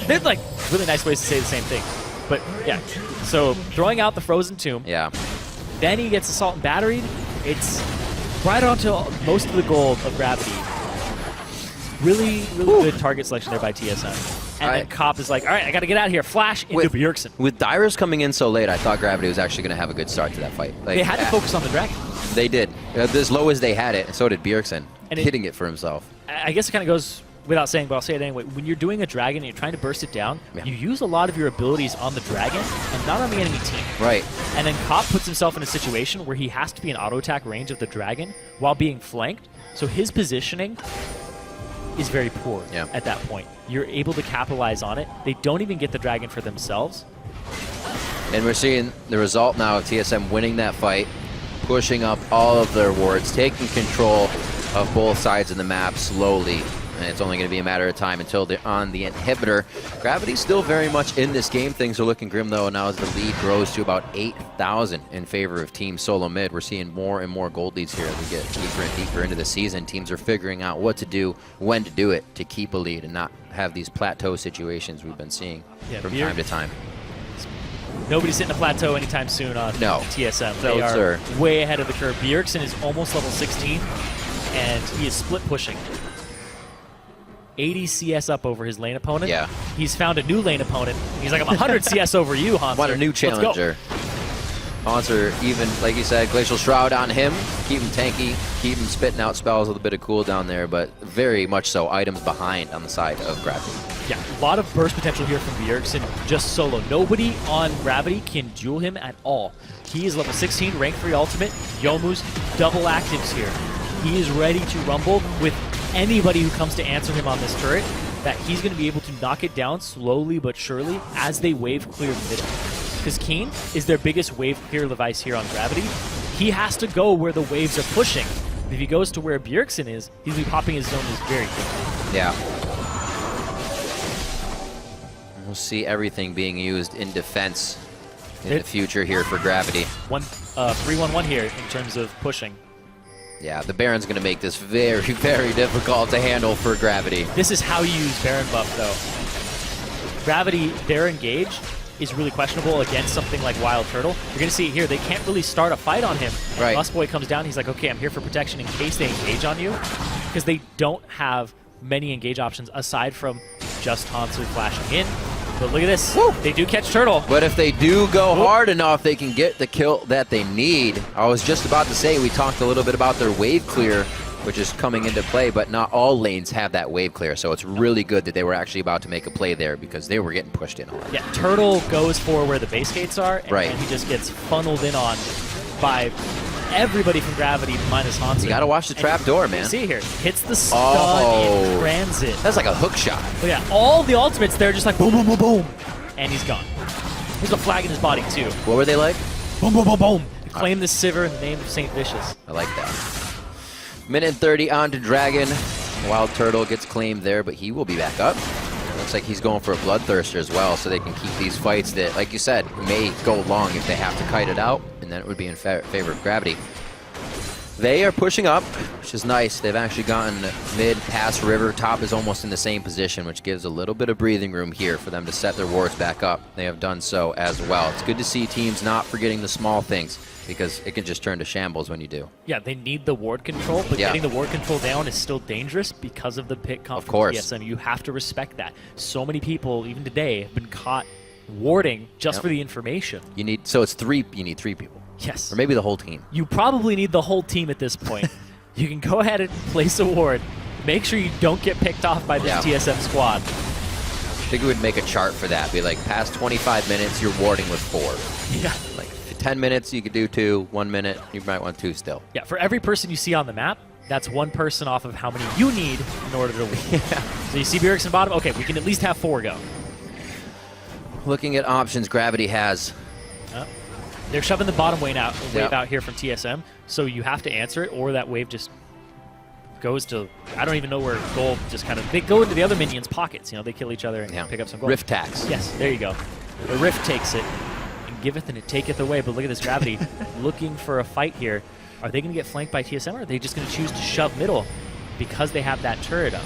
They're like really nice ways to say the same thing. But yeah, so throwing out the Frozen Tomb. Yeah. Then he gets Assault and Batteried. It's right onto most of the gold of Gravity. Really good target selection there by TSM. And then Cop is like, all right, I got to get out of here. Flash into Bjergsen. With Dyrus coming in so late, I thought Gravity was actually going to have a good start to that fight. Like, they had to focus on the Dragon. They did. As low as they had it, and so did Bjergsen, and hitting it for himself. I guess it kind of goes without saying, but I'll say it anyway. When you're doing a Dragon and you're trying to burst it down, you use a lot of your abilities on the Dragon and not on the enemy team. Right. And then Cop puts himself in a situation where he has to be in auto attack range of the Dragon while being flanked. So his positioning is very poor at that point. You're able to capitalize on it. They don't even get the Dragon for themselves. And we're seeing the result now of TSM winning that fight, pushing up all of their wards, taking control of both sides of the map slowly. And it's only going to be a matter of time until they're on the inhibitor. Gravity's still very much in this game. Things are looking grim, though, now as the lead grows to about 8,000 in favor of Team Solo Mid. We're seeing more and more gold leads here as we get deeper and deeper into the season. Teams are figuring out what to do, when to do it, to keep a lead and not have these plateau situations we've been seeing from time to time. Nobody's hitting a plateau anytime soon on TSM. They are way ahead of the curve. Bjergsen is almost level 16, and he is split pushing. 80 CS up over his lane opponent. Yeah. He's found a new lane opponent. He's like, I'm 100 CS over you, Haunter. Want a new challenger. Haunter, even, like you said, Glacial Shroud on him. Keep him tanky, keep him spitting out spells with a bit of cooldown there, but very much so items behind on the side of Gravity. Yeah, a lot of burst potential here from Bjergsen, just solo. Nobody on Gravity can duel him at all. He is level 16, rank 3 ultimate. Youmuu's double actives here. He is ready to rumble with anybody who comes to answer him on this turret, that he's going to be able to knock it down slowly but surely as they wave clear the middle. Because Keen is their biggest wave clear device here on Gravity. He has to go where the waves are pushing. If he goes to where Bjergsen is, he's going to be popping his zones very quickly. Yeah. We'll see everything being used in defense in the future here for Gravity. 3-1-1 here in terms of pushing. Yeah, the Baron's going to make this very, very difficult to handle for Gravity. This is how you use Baron buff, though. Gravity, their engage is really questionable against something like Wild Turtle. You're going to see it here. They can't really start a fight on him. Right. Lustboy comes down. He's like, okay, I'm here for protection in case they engage on you. Because they don't have many engage options aside from just Hansu flashing in. But look at this. Woo! They do catch Turtle. But if they do go hard enough, they can get the kill that they need. I was just about to say, we talked a little bit about their wave clear, which is coming into play, but not all lanes have that wave clear. So it's really good that they were actually about to make a play there because they were getting pushed in hard. Yeah, Turtle goes for where the base gates are, and he just gets funneled in on by everybody from Gravity minus Hansu. You got to watch the trap door, man. See here, hits the stun in transit. That's like a hook shot. But yeah, all the ultimates there just like boom, boom, boom, boom, and he's gone. There's a flag in his body too. What were they like? Boom, boom, boom, boom. Claim the Sivir in the name of St. Vicious. I like that. Minute 30 on to Dragon. Wild Turtle gets claimed there, but he will be back up. Looks like he's going for a Bloodthirster as well, so they can keep these fights that, like you said, may go long if they have to kite it out, and then it would be in favor of Gravity. They are pushing up, which is nice. They've actually gotten mid, past river. Top is almost in the same position, which gives a little bit of breathing room here for them to set their wards back up. They have done so as well. It's good to see teams not forgetting the small things, because it can just turn to shambles when you do. Yeah, they need the ward control, but getting the ward control down is still dangerous because of the pick comp from TSM. You have to respect that. So many people, even today, have been caught warding just for the information. You need it's three. You need 3 people. Yes. Or maybe the whole team. You probably need the whole team at this point. You can go ahead and place a ward, make sure you don't get picked off by this TSM squad. I think we would make a chart for that. Be like, past 25 minutes, you're warding with 4. Yeah. Like 10 minutes, you could do 2. 1 minute, you might want 2 still. Yeah, for every person you see on the map, that's 1 person off of how many you need in order to win. So you see Bjergsen bottom? Okay, we can at least have 4 go. Looking at options Gravity has. They're shoving the bottom wave out here from TSM, so you have to answer it, or that wave just goes to, I don't even know where gold just kind of, they go into the other minions' pockets. You know, they kill each other and pick up some gold. Rift tax. Yes, there you go. The Rift takes it and giveth and it taketh away, but look at this Gravity looking for a fight here. Are they going to get flanked by TSM, or are they just going to choose to shove middle because they have that turret up?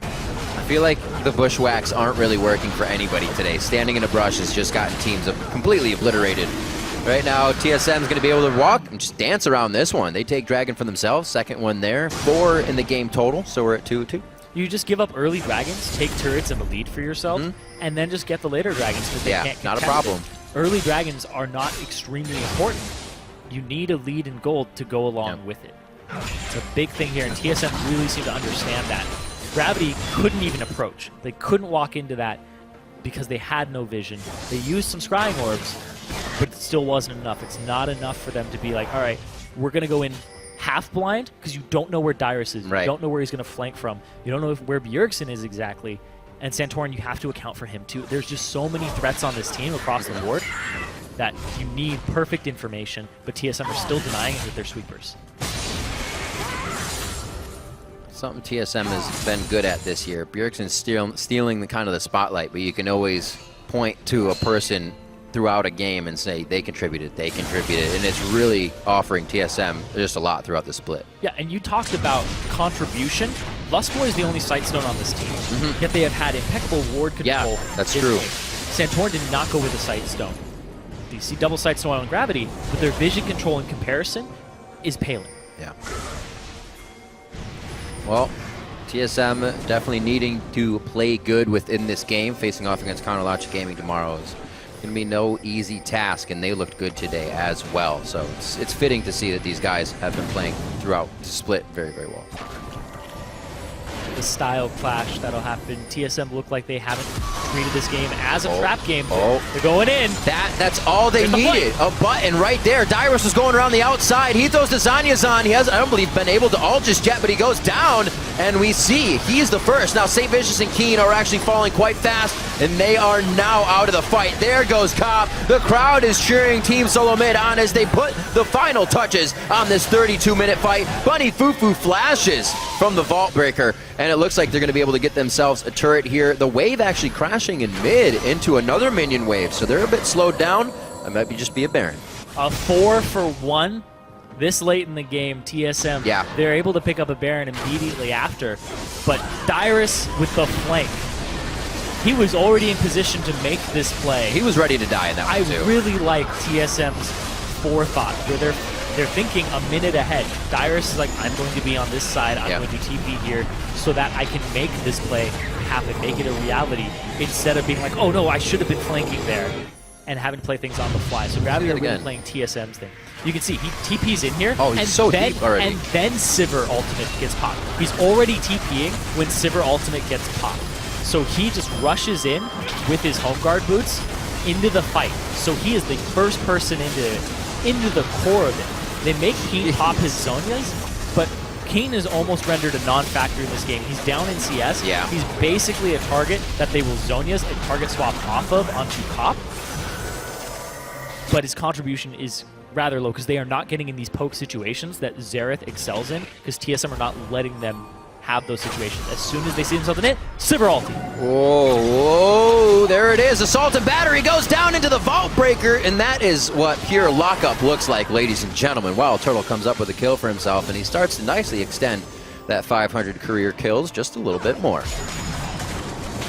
I feel like the bushwhacks aren't really working for anybody today. Standing in a brush has just gotten teams completely obliterated. Right now, TSM is going to be able to walk and just dance around this one. They take Dragon for themselves. Second one there. 4 in the game total, so we're at 2-2. You just give up early dragons, take turrets and a lead for yourself, and then just get the later dragons because they can't not a contest problem. it. Early dragons are not extremely important. You need a lead in gold to go along with it. It's a big thing here, and TSM really seem to understand that. Gravity couldn't even approach. They couldn't walk into that because they had no vision. They used some scrying orbs, but it still wasn't enough. It's not enough for them to be like, all right, we're going to go in half blind because you don't know where Dyrus is. You don't know where he's going to flank from. You don't know where Bjergsen is exactly. And Santorin, you have to account for him too. There's just so many threats on this team across the board that you need perfect information, but TSM are still denying it with their sweepers. Something TSM has been good at this year. Bjergsen's stealing the kind of the spotlight, but you can always point to a person throughout a game and say they contributed, and it's really offering TSM just a lot throughout the split. Yeah, and you talked about contribution. Lustboy is the only Sightstone on this team, yet they have had impeccable ward control. Yeah, that's true. Santorin did not go with a Sightstone. You see double Sightstone on Gravity, but their vision control in comparison is paling. Yeah. Well, TSM definitely needing to play good within this game. Facing off against Counterlogic Gaming tomorrow is going to be no easy task, and they looked good today as well. So it's fitting to see that these guys have been playing throughout the split very, very well. The style clash that'll happen. TSM look like they haven't treated this game as a trap game. They're going in. That's all they needed. A button right there. Dyrus was going around the outside. He throws the Zanya's on. He hasn't, I don't believe, been able to ult just yet, but he goes down, and we see he's the first. Now, St. Vicious and Keen are actually falling quite fast, and they are now out of the fight. There goes Cop. The crowd is cheering Team Solo Mid on as they put the final touches on this 32-minute fight. Bunny Fufu flashes from the Vault Breaker, and it looks like they're going to be able to get themselves a turret here. The wave actually crashing in mid into another minion wave, so they're a bit slowed down. That might just be a Baron. A 4-for-1 this late in the game. TSM, they're able to pick up a Baron immediately after, but Dyrus with the flank. He was already in position to make this play. He was ready to die in that one, too. I really like TSM's forethought, where they're thinking a minute ahead. Dyrus is like, I'm going to be on this side, I'm going to TP here, so that I can make this play happen, make it a reality, instead of being like, oh no, I should have been flanking there, and having to play things on the fly. So Gravity are really playing TSM's thing. You can see, he TP's in here, he's and so deep already. And then Sivir ultimate gets popped. He's already TPing when Sivir ultimate gets popped. So he just rushes in with his home guard boots into the fight. So he is the first person into the core of it. They make Keen pop his Zhonyas, but Keen is almost rendered a non-factor in this game. He's down in CS. Yeah. He's basically a target that they will Zhonyas and target swap off of onto Cop. But his contribution is rather low because they are not getting in these poke situations that Xerath excels in, because TSM are not letting them have those situations. As soon as they see themselves in it, Sivir ulti. Whoa, there it is. Assault and Battery goes down into the Vault Breaker, and that is what pure lockup looks like, ladies and gentlemen. Wild Turtle comes up with a kill for himself, and he starts to nicely extend that 500 career kills just a little bit more.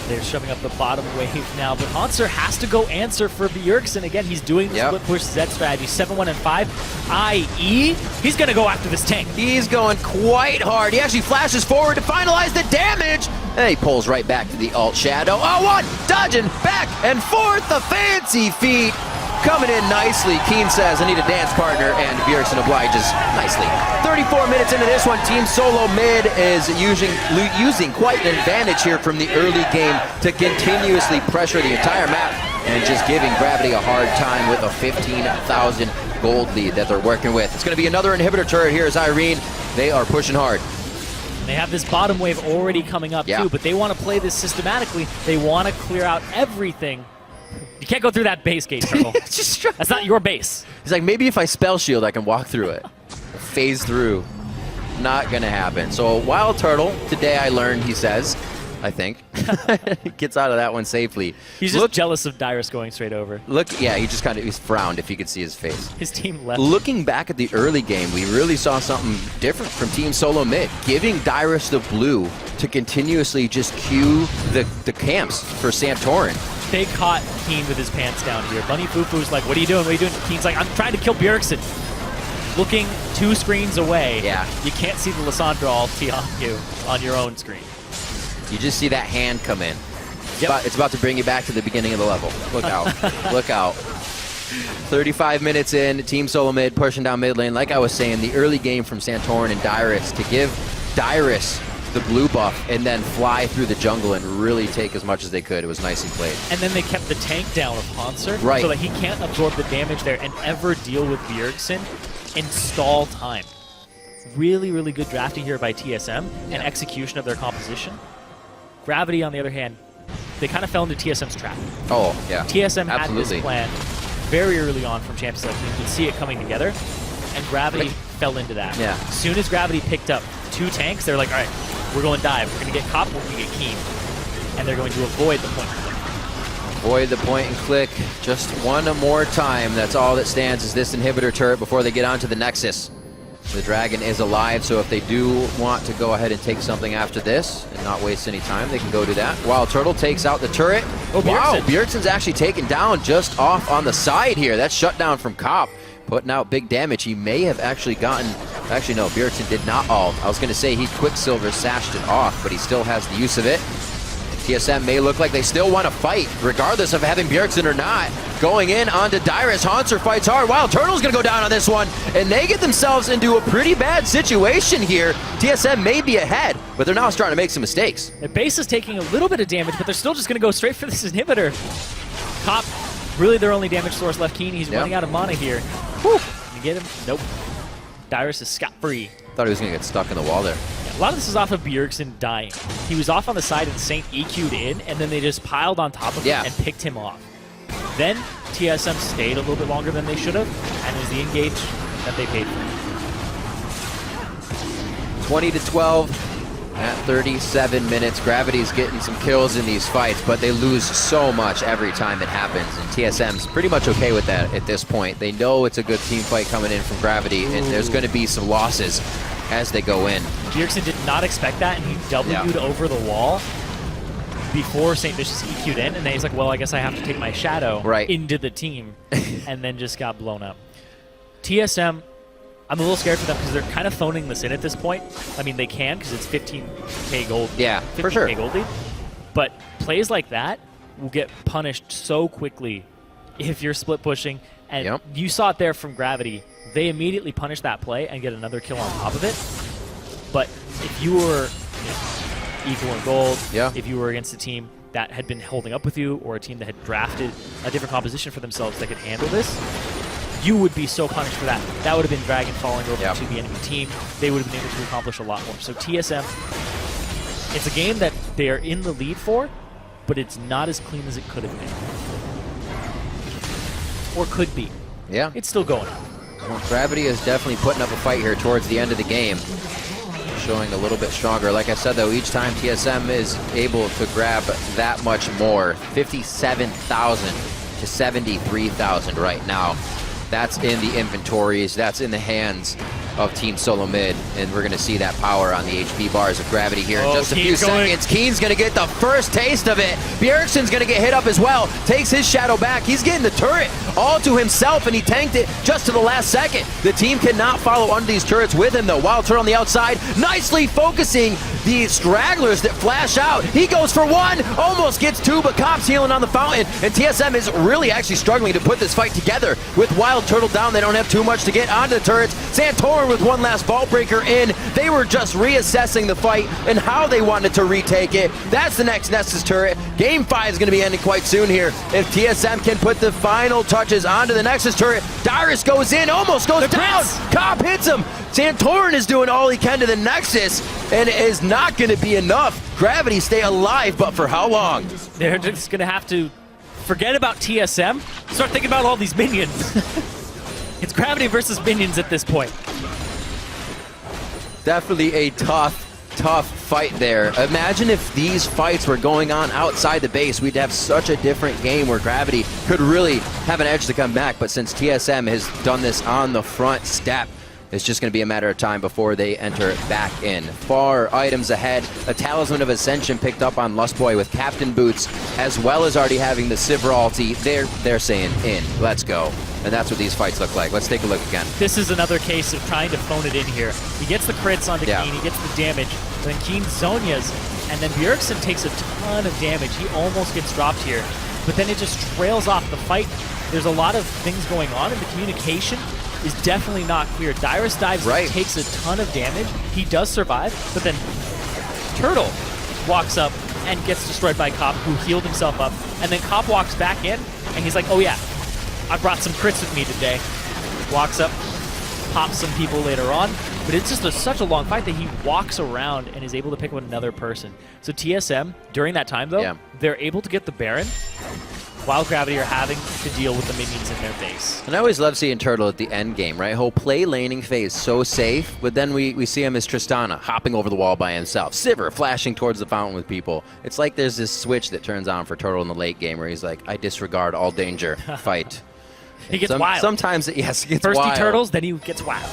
They're shoving up the bottom wave now, but Hanser has to go answer for Bjergsen. Again, he's doing the split push Z strategy, 7-1 and 5, i.e. he's going to go after this tank. He's going quite hard. He actually flashes forward to finalize the damage, and he pulls right back to the alt shadow. Oh, one, dodging back and forth, the fancy feet coming in nicely. Keen says, I need a dance partner, and Bjergsen obliges nicely. 34 minutes into this one, Team Solo Mid is using quite an advantage here from the early game to continuously pressure the entire map and just giving Gravity a hard time with a 15,000 gold lead that they're working with. It's going to be another inhibitor turret here as Irene. They are pushing hard. They have this bottom wave already coming up too, but they want to play this systematically. They want to clear out everything. You can't go through that base gate, Turtle. That's not your base. He's like, maybe if I spell shield, I can walk through it. Phase through. Not going to happen. So Wild Turtle, today I learned, he says, I think, gets out of that one safely. He's just jealous of Dyrus going straight over. Yeah, he just he's frowned if you could see his face. His team left. Looking back at the early game, we really saw something different from Team Solo Mid, giving Dyrus the blue to continuously just queue the camps for Santorin. They caught Keen with his pants down here. Bunny Fufu's like, what are you doing? What are you doing? Keen's like, I'm trying to kill Bjergsen. Looking 2 screens away. Yeah. You can't see the Lissandra ulti on you on your own screen. You just see that hand come in. Yep. It's about to bring you back to the beginning of the level. Look out. Look out. 35 minutes in, Team Solo Mid pushing down mid lane. Like I was saying, the early game from Santorin and Dyrus to give Dyrus the blue buff and then fly through the jungle and really take as much as they could. It was nicely played. And then they kept the tank down of Hanser right, so that he can't absorb the damage there and ever deal with Bjergsen and stall time. Really, really good drafting here by TSM and execution of their composition. Gravity, on the other hand, they kind of fell into TSM's trap. Oh, yeah. TSM had this plan very early on from Champions League. You could see it coming together, and Gravity fell into that. Yeah. As soon as Gravity picked up 2 tanks, they're like, all right, we're going dive. We're going to get Cop, we're going to get Keen. And they're going to avoid the point and click. Avoid the point and click just one more time. That's all that stands is this inhibitor turret before they get onto the Nexus. The Dragon is alive, so if they do want to go ahead and take something after this and not waste any time, they can go do that. Wild Turtle takes out the turret. Oh, wow, Bjergsen's actually taken down just off on the side here. That's shut down from Cop, putting out big damage. He may have actually gotten... Actually, no, Bjergsen did not ult. I was going to say he Quicksilver sashed it off, but he still has the use of it. TSM may look like they still want to fight, regardless of having Bjergsen or not. Going in onto Dyrus. Hanser fights hard. Wild Turtle's going to go down on this one, and they get themselves into a pretty bad situation here. TSM may be ahead, but they're now starting to make some mistakes. Their base is taking a little bit of damage, but they're still just going to go straight for this inhibitor. Cop, really their only damage source left. Keen, he's running out of mana here. Whew. Can you get him? Nope. Dyrus is scot-free. Thought he was going to get stuck in the wall there. A lot of this is off of Bjergsen dying. He was off on the side and Saint EQ'd in, and then they just piled on top of him and picked him off. Then TSM stayed a little bit longer than they should have, and it was the engage that they paid for. 20-12 at 37 minutes. Gravity's getting some kills in these fights, but they lose so much every time it happens, and TSM's pretty much okay with that at this point. They know it's a good team fight coming in from Gravity, and there's going to be some losses as they go in. Bjergsen did not expect that, and he W'd over the wall before St. Vicious EQ'd in, and then he's like, well, I guess I have to take my shadow into the team, and then just got blown up. TSM, I'm a little scared for them because they're kind of phoning this in at this point. I mean, they can because it's 15k gold. Yeah, 15K for sure. Gold lead. But plays like that will get punished so quickly if you're split pushing. And you saw it there from Gravity. They immediately punish that play and get another kill on top of it. But if you were equal in gold, if you were against a team that had been holding up with you or a team that had drafted a different composition for themselves that could handle this, you would be so punished for that. That would have been Dragon falling over to the enemy team. They would have been able to accomplish a lot more. So TSM, it's a game that they are in the lead for, but it's not as clean as it could have been. Or could be. Yeah. It's still going on. Well, Gravity is definitely putting up a fight here towards the end of the game. Showing a little bit stronger. Like I said, though, each time TSM is able to grab that much more. 57,000 to 73,000 right now. That's in the inventories. That's in the hands of Team Solo Mid, and we're going to see that power on the HP bars of Gravity here in just a few seconds. Keen's going to get the first taste of it. Bjergsen's going to get hit up as well. Takes his shadow back. He's getting the turret all to himself, and he tanked it just to the last second. The team cannot follow under these turrets with him, though. Wild Turtle on the outside, nicely focusing the stragglers that flash out. He goes for one, almost gets two, but Cop's healing on the fountain, and TSM is really actually struggling to put this fight together. With Wild Turtle down, they don't have too much to get onto the turrets. Santorin with one last ball breaker in. They were just reassessing the fight and how they wanted to retake it. That's the next Nexus turret. Game 5 is going to be ending quite soon here. If TSM can put the final touches onto the Nexus turret, Dyrus goes in, almost goes down. Cop hits him. Santorin is doing all he can to the Nexus, and it is not going to be enough. Gravity stay alive, but for how long? They're just going to have to forget about TSM, start thinking about all these minions. It's Gravity versus minions at this point. Definitely a tough fight there. Imagine if these fights were going on outside the base. We'd have such a different game where Gravity could really have an edge to come back, but since TSM has done this on the front step, it's just going to be a matter of time before they enter back in. Far items ahead. A Talisman of Ascension picked up on Lustboy with Captain Boots, as well as already having the Sivir ulti. They're saying in. Let's go. And that's what these fights look like. Let's take a look again. This is another case of trying to phone it in here. He gets the crits onto Keen, he gets the damage, then Keen Zonia's, and then Bjergsen takes a ton of damage. He almost gets dropped here, but then it just trails off the fight. There's a lot of things going on, and the communication is definitely not clear. Dyrus dives in, takes a ton of damage. He does survive, but then Turtle walks up and gets destroyed by Cop, who healed himself up, and then Cop walks back in, and he's like, oh yeah, I brought some crits with me today. Walks up, pops some people later on, but it's just such a long fight that he walks around and is able to pick up another person. So TSM, during that time though, they're able to get the Baron, while Gravity are having to deal with the minions in their base. And I always love seeing Turtle at the end game, right? He'll play laning phase so safe, but then we see him as Tristana, hopping over the wall by himself. Sivir flashing towards the fountain with people. It's like there's this switch that turns on for Turtle in the late game where he's like, I disregard all danger, fight. He gets wild. Sometimes, yes, he gets First wild. he turtles, then he gets wild.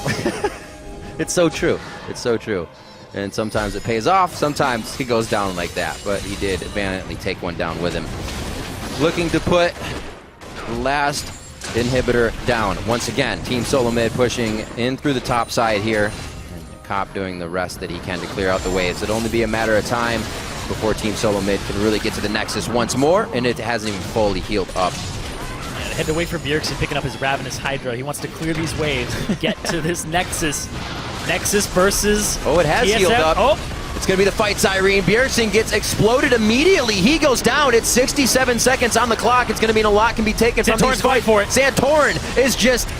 It's so true. It's so true. And sometimes it pays off, sometimes he goes down like that, but he did valiantly take one down with him. Looking to put last inhibitor down. Once again, Team Solo Mid pushing in through the top side here. And Cop doing the rest that he can to clear out the waves. It'll only be a matter of time before Team Solo Mid can really get to the Nexus once more, and it hasn't even fully healed up. Yeah, they had to wait for Bjergsen picking up his Ravenous Hydra. He wants to clear these waves, get to this Nexus. Nexus versus it has TSM. healed up. Oh. It's going to be the fight, Cyrene. Bjergsen gets exploded immediately. He goes down. It's 67 seconds on the clock. It's going to mean a lot can be taken from these fights. For it. Santorin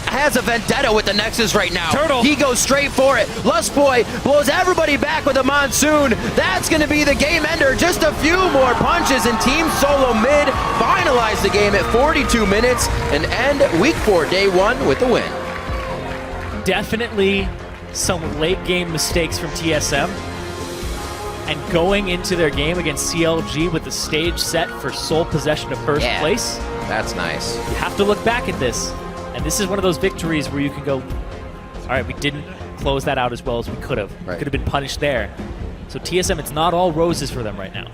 has a vendetta with the Nexus right now. Turtle. He goes straight for it. Lustboy blows everybody back with a Monsoon. That's going to be the game ender. Just a few more punches, and Team Solo Mid finalize the game at 42 minutes and end Week 4, Day 1 with the win. Definitely some late game mistakes from TSM. And going into their game against CLG with the stage set for sole possession of first place. That's nice. You have to look back at this. And this is one of those victories where you can go, all right, we didn't close that out as well as we could have. Right. Could have been punished there. So TSM, it's not all roses for them right now,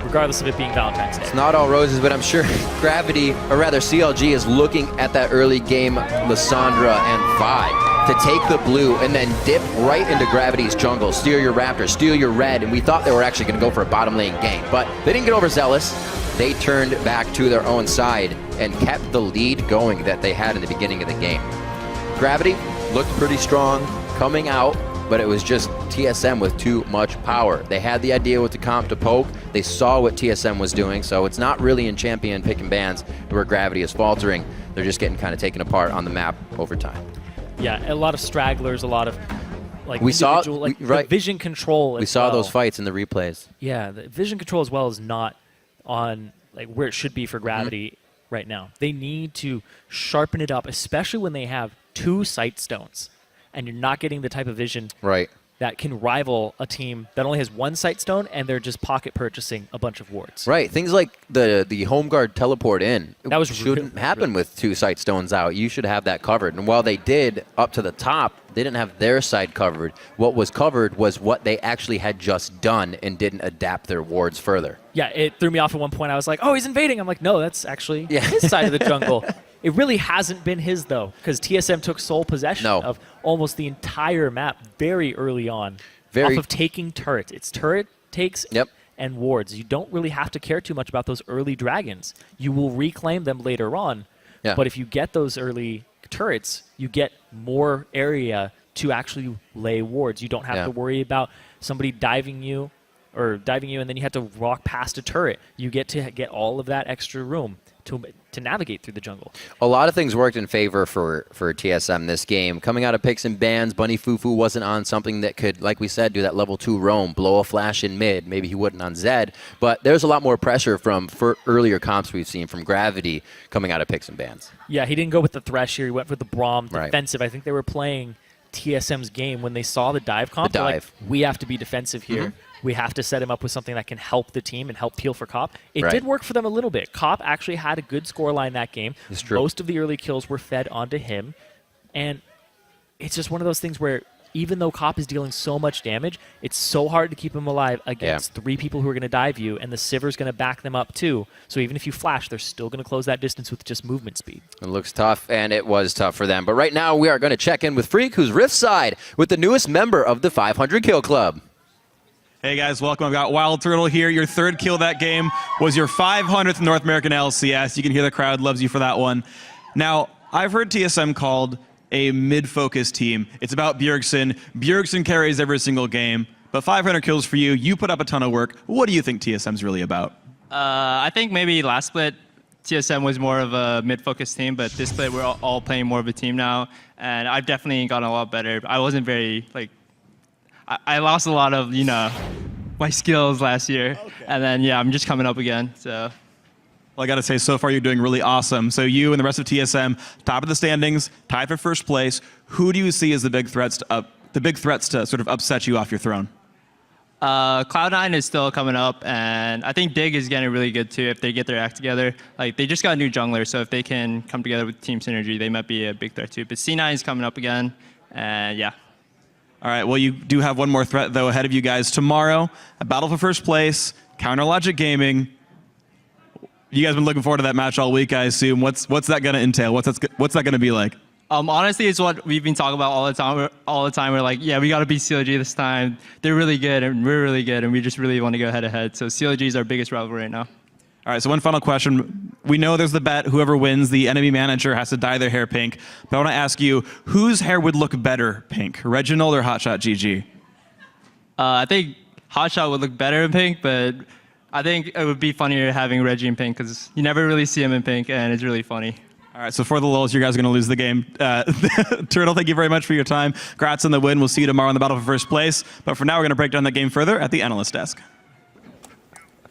regardless of it being Valentine's Day. It's not all roses, but I'm sure Gravity, or rather CLG, is looking at that early game Lissandra and Vi to take the blue and then dip right into Gravity's jungle, steal your Raptor, steal your red, and we thought they were actually going to go for a bottom lane game, but they didn't get overzealous. They turned back to their own side and kept the lead going that they had in the beginning of the game. Gravity looked pretty strong coming out, but it was just TSM with too much power. They had the idea with the comp to poke. They saw what TSM was doing, so it's not really in champion picking bans where Gravity is faltering. They're just getting kind of taken apart on the map over time. Yeah, a lot of stragglers, a lot of like the vision control. We saw those fights in the replays. Yeah, the vision control as well is not on like where it should be for Gravity right now. They need to sharpen it up, especially when they have 2 sight stones, and you're not getting the type of vision that can rival a team that only has 1 sight stone and they're just pocket purchasing a bunch of wards. Right, things like the home guard teleport in. That shouldn't happen with 2 sight stones out. You should have that covered. And while they did up to the top, they didn't have their side covered. What was covered was what they actually had just done and didn't adapt their wards further. Yeah, it threw me off at one point. I was like, oh, he's invading. I'm like, no, that's actually his side of the jungle. It really hasn't been his, though, because TSM took sole possession of almost the entire map very early on. off of taking turrets. It's turret takes and wards. You don't really have to care too much about those early dragons. You will reclaim them later on. Yeah. But if you get those early turrets, you get more area to actually lay wards. You don't have to worry about somebody diving you, and then you have to walk past a turret. You get to get all of that extra room to navigate through the jungle. A lot of things worked in favor for TSM this game. Coming out of picks and bans, Bunny Fufu wasn't on something that could, like we said, do that level 2 roam, blow a flash in mid. Maybe he wouldn't on Zed. But there's a lot more pressure for earlier comps we've seen from Gravity coming out of picks and bans. Yeah, he didn't go with the Thresh here. He went for the Braum defensive. I think they were playing TSM's game when they saw the dive comp. Like, we have to be defensive here. We have to set him up with something that can help the team and help peel for Cop. It did work for them a little bit. Cop actually had a good scoreline that game. Most of the early kills were fed onto him. And it's just one of those things where even though Cop is dealing so much damage, it's so hard to keep him alive against 3 people who are going to dive you, and the Sivir's going to back them up too. So even if you flash, they're still going to close that distance with just movement speed. It looks tough, and it was tough for them. But right now, we are going to check in with Freak, who's Rift side, with the newest member of the 500 Kill Club. Hey guys, welcome. I've got Wild Turtle here. Your 3rd kill that game was your 500th North American LCS. You can hear the crowd loves you for that one. Now, I've heard TSM called a mid-focused team. It's about Bjergsen. Bjergsen carries every single game, but 500 kills for you. You put up a ton of work. What do you think TSM's really about? I think maybe last split, TSM was more of a mid-focused team, but this split we're all playing more of a team now, and I've definitely gotten a lot better. I wasn't very, I lost a lot of, my skills last year, and then, I'm just coming up again, so. Well, I got to say, so far you're doing really awesome. So you and the rest of TSM, top of the standings, tied for 1st place. Who do you see as the big threats to sort of upset you off your throne? Cloud9 is still coming up, and I think Dig is getting really good too if they get their act together. They just got a new jungler, so if they can come together with team synergy, they might be a big threat too. But C9 is coming up again, and yeah. All right, well, you do have one more threat, though, ahead of you guys. Tomorrow, a battle for 1st place, Counter Logic Gaming. You guys been looking forward to that match all week, I assume. What's that going to entail? What's that going to be like? Honestly, it's what we've been talking about all the time. We're like, we got to beat CLG this time. They're really good, and we're really good, and we just really want to go head-to-head. So CLG is our biggest rival right now. All right, so one final question. We know there's the bet, whoever wins, the enemy manager has to dye their hair pink. But I want to ask you, whose hair would look better pink, Reginald or Hotshot GG? I think Hotshot would look better in pink, but I think it would be funnier having Reggie in pink because you never really see him in pink, and it's really funny. All right, so for the lulz, you guys are going to lose the game. Turtle, thank you very much for your time. Congrats on the win. We'll see you tomorrow in the battle for 1st place. But for now, we're going to break down the game further at the analyst desk.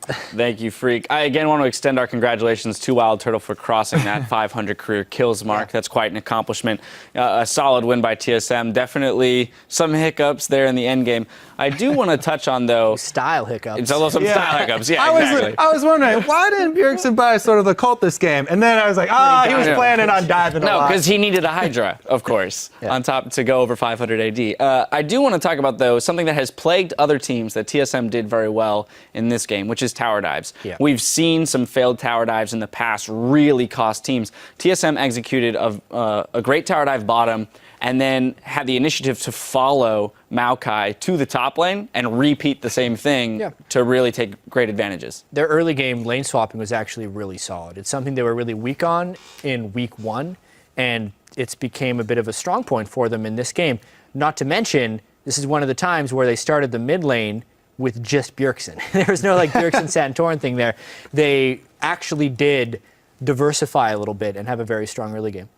Thank you, Freak. I again want to extend our congratulations to Wild Turtle for crossing that 500 career kills mark. That's quite an accomplishment. A solid win by TSM. Definitely some hiccups there in the end game. I do want to touch on, though... Style hiccups. It's also some style hiccups, exactly. I was wondering, why didn't Bjergsen buy sort of the cult this game? And then I was like, he was planning on diving a lot. No, because he needed a Hydra, of course, on top to go over 500 AD. I do want to talk about, though, something that has plagued other teams that TSM did very well in this game, which is tower dives. Yeah. We've seen some failed tower dives in the past really cost teams. TSM executed a great tower dive bottom and then had the initiative to follow Maokai to the top lane and repeat the same thing to really take great advantages. Their early game lane swapping was actually really solid. It's something they were really weak on in week 1, and it's became a bit of a strong point for them in this game. Not to mention, this is one of the times where they started the mid lane with just Bjergsen. There was no Bjergsen Santorin thing there. They actually did diversify a little bit and have a very strong early game.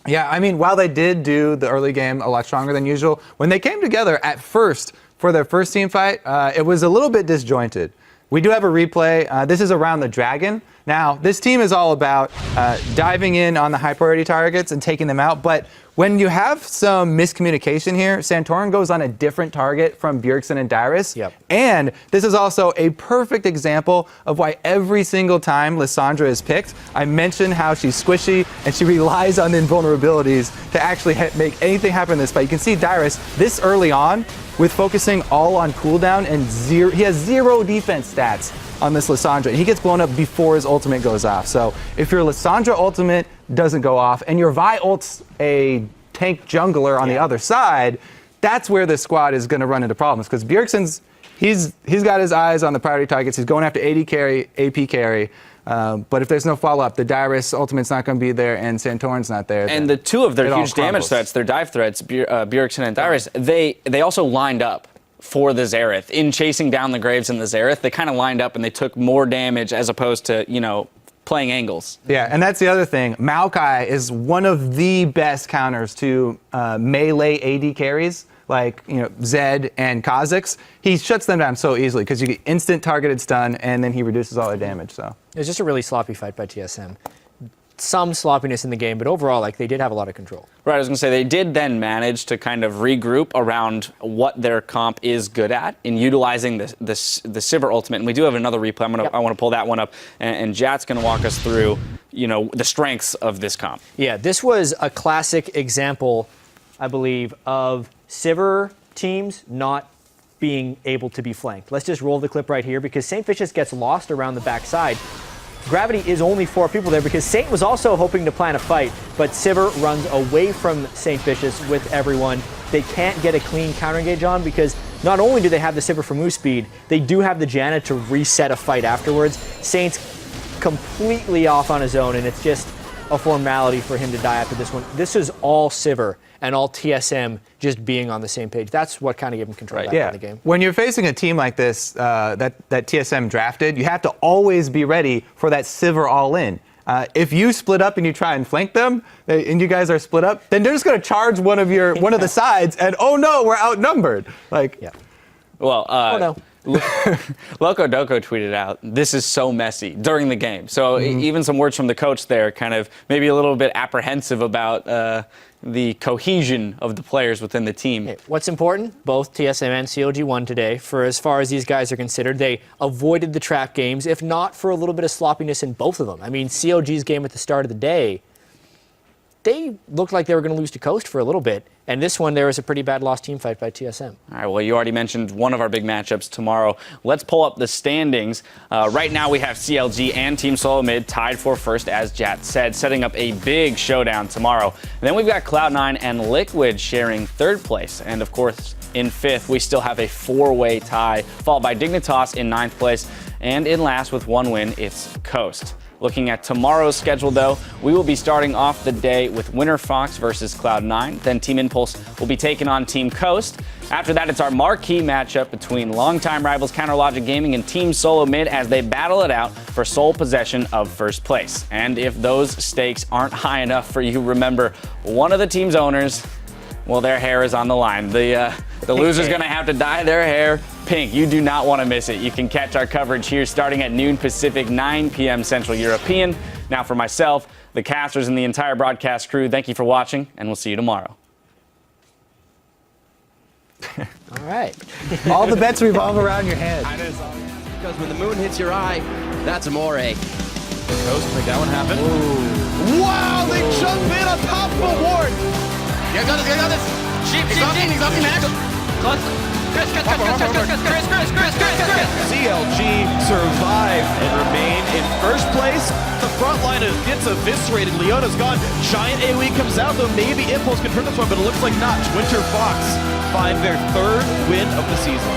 Yeah, I mean, while they did do the early game a lot stronger than usual, when they came together at first for their first team fight, it was a little bit disjointed. We do have a replay. This is around the Dragon. Now, this team is all about diving in on the high priority targets and taking them out, but when you have some miscommunication here, Santorin goes on a different target from Bjergsen and Dyrus. Yep. And this is also a perfect example of why every single time Lissandra is picked, I mentioned how she's squishy and she relies on the invulnerabilities to actually make anything happen in this fight. You can see Dyrus this early on with focusing all on cooldown and he has 0 defense stats on this Lissandra. He gets blown up before his ultimate goes off. So if your Lissandra ultimate doesn't go off and your Vi ult's a tank jungler on the other side, that's where this squad is going to run into problems because Bjergsen's he's got his eyes on the priority targets. He's going after AD carry, AP carry. But if there's no follow-up, the Dyrus ultimate's not going to be there, and Santorin's not there. And the two of their huge damage threats, their dive threats, Bjergsen and Dyrus, they also lined up for the Xerath. In chasing down the Graves and the Xerath, they kind of lined up and they took more damage as opposed to, playing angles. Yeah, and that's the other thing. Maokai is one of the best counters to melee AD carries, like Zed and Kha'Zix. He shuts them down so easily because you get instant targeted stun, and then he reduces all their damage. So it was just a really sloppy fight by TSM. Some sloppiness in the game, but overall, they did have a lot of control. Right, I was going to say, they did then manage to kind of regroup around what their comp is good at in utilizing the Sivir ultimate. And we do have another replay. I want to pull that one up, and Jat's going to walk us through, the strengths of this comp. Yeah, this was a classic example, I believe, of Sivir teams not being able to be flanked. Let's just roll the clip right here because St. Vicious gets lost around the backside. Gravity is only 4 people there because Saint was also hoping to plan a fight, but Sivir runs away from St. Vicious with everyone. They can't get a clean counter engage on because not only do they have the Sivir for move speed, they do have the Janna to reset a fight afterwards. Saint's completely off on his own, and it's just a formality for him to die after this one. This is all Sivir and all TSM just being on the same page. That's what kind of gave him control back in the game. When you're facing a team like this that TSM drafted, you have to always be ready for that Sivir all-in. If you split up and you try and flank them, and you guys are split up, then they're just going to charge one of the sides, and oh no, we're outnumbered. Well, oh no. Loco Doco tweeted out, "This is so messy" during the game. So even some words from the coach there, kind of maybe a little bit apprehensive about the cohesion of the players within the team. Hey, what's important? Both TSM and CLG won today. For as far as these guys are considered, they avoided the trap games, if not for a little bit of sloppiness in both of them. I mean, CLG's game at the start of the day, they looked like they were going to lose to Coast for a little bit. And this one, there was a pretty bad lost team fight by TSM. All right, well, you already mentioned one of our big matchups tomorrow. Let's pull up the standings. Right now, we have CLG and Team Solo Mid tied for first, as Jat said, setting up a big showdown tomorrow. And then we've got Cloud9 and Liquid sharing third place. And, of course, in fifth, we still have a 4-way tie, followed by Dignitas in ninth place. And in last, with 1 win, it's Coast. Looking at tomorrow's schedule, though, we will be starting off the day with Winter Fox versus Cloud9. Then Team Impulse will be taking on Team Coast. After that, it's our marquee matchup between longtime rivals Counterlogic Gaming and Team Solo Mid as they battle it out for sole possession of first place. And if those stakes aren't high enough for you, remember, one of the team's owners, well, their hair is on the line. The loser's going to have to dye their hair pink. You do not want to miss it. You can catch our coverage here starting at noon Pacific, 9 p.m. Central European. Now for myself, the casters, and the entire broadcast crew, thank you for watching, and we'll see you tomorrow. All right. All the bets revolve around your head. Because when the moon hits your eye, that's amore. Coast, make that one happen. Ooh. Wow, they jump in on top of a ward. You got this. Sheep, he's up in max. CLG survive and remain in first place. The front line gets eviscerated. Leona's gone. Giant AoE comes out, though maybe Impulse can turn this one, but it looks like not. Winter Fox find their 3rd win of the season.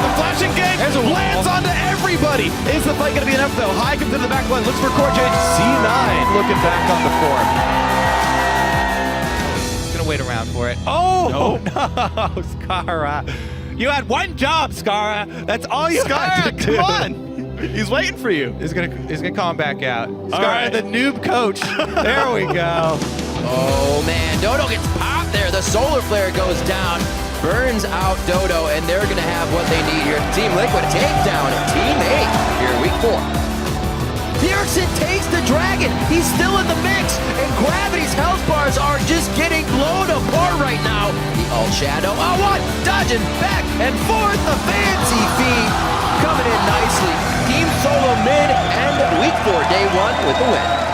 The flashing gang lands onto everybody. Is the fight going to be enough, though? High comes into the back line, looks for Corjay. C9 looking back on the form. Wait around for it. Oh, no, Skara. You had one job, Skara. That's all you had to do. Come on. He's waiting for you. He's gonna call him back out. Skara, right. the noob coach. There we go. Oh, man. Dodo gets popped there. The solar flare goes down, burns out Dodo, and they're going to have what they need here. Team Liquid takedown Team 8 here, week 4. Bjergsen takes the dragon. He's still in the mix, and Gravity's health bars are just getting blown apart right now. The alt shadow, dodging back and forth. The fancy feet coming in nicely. Team Solo Mid and week 4, day 1 with the win.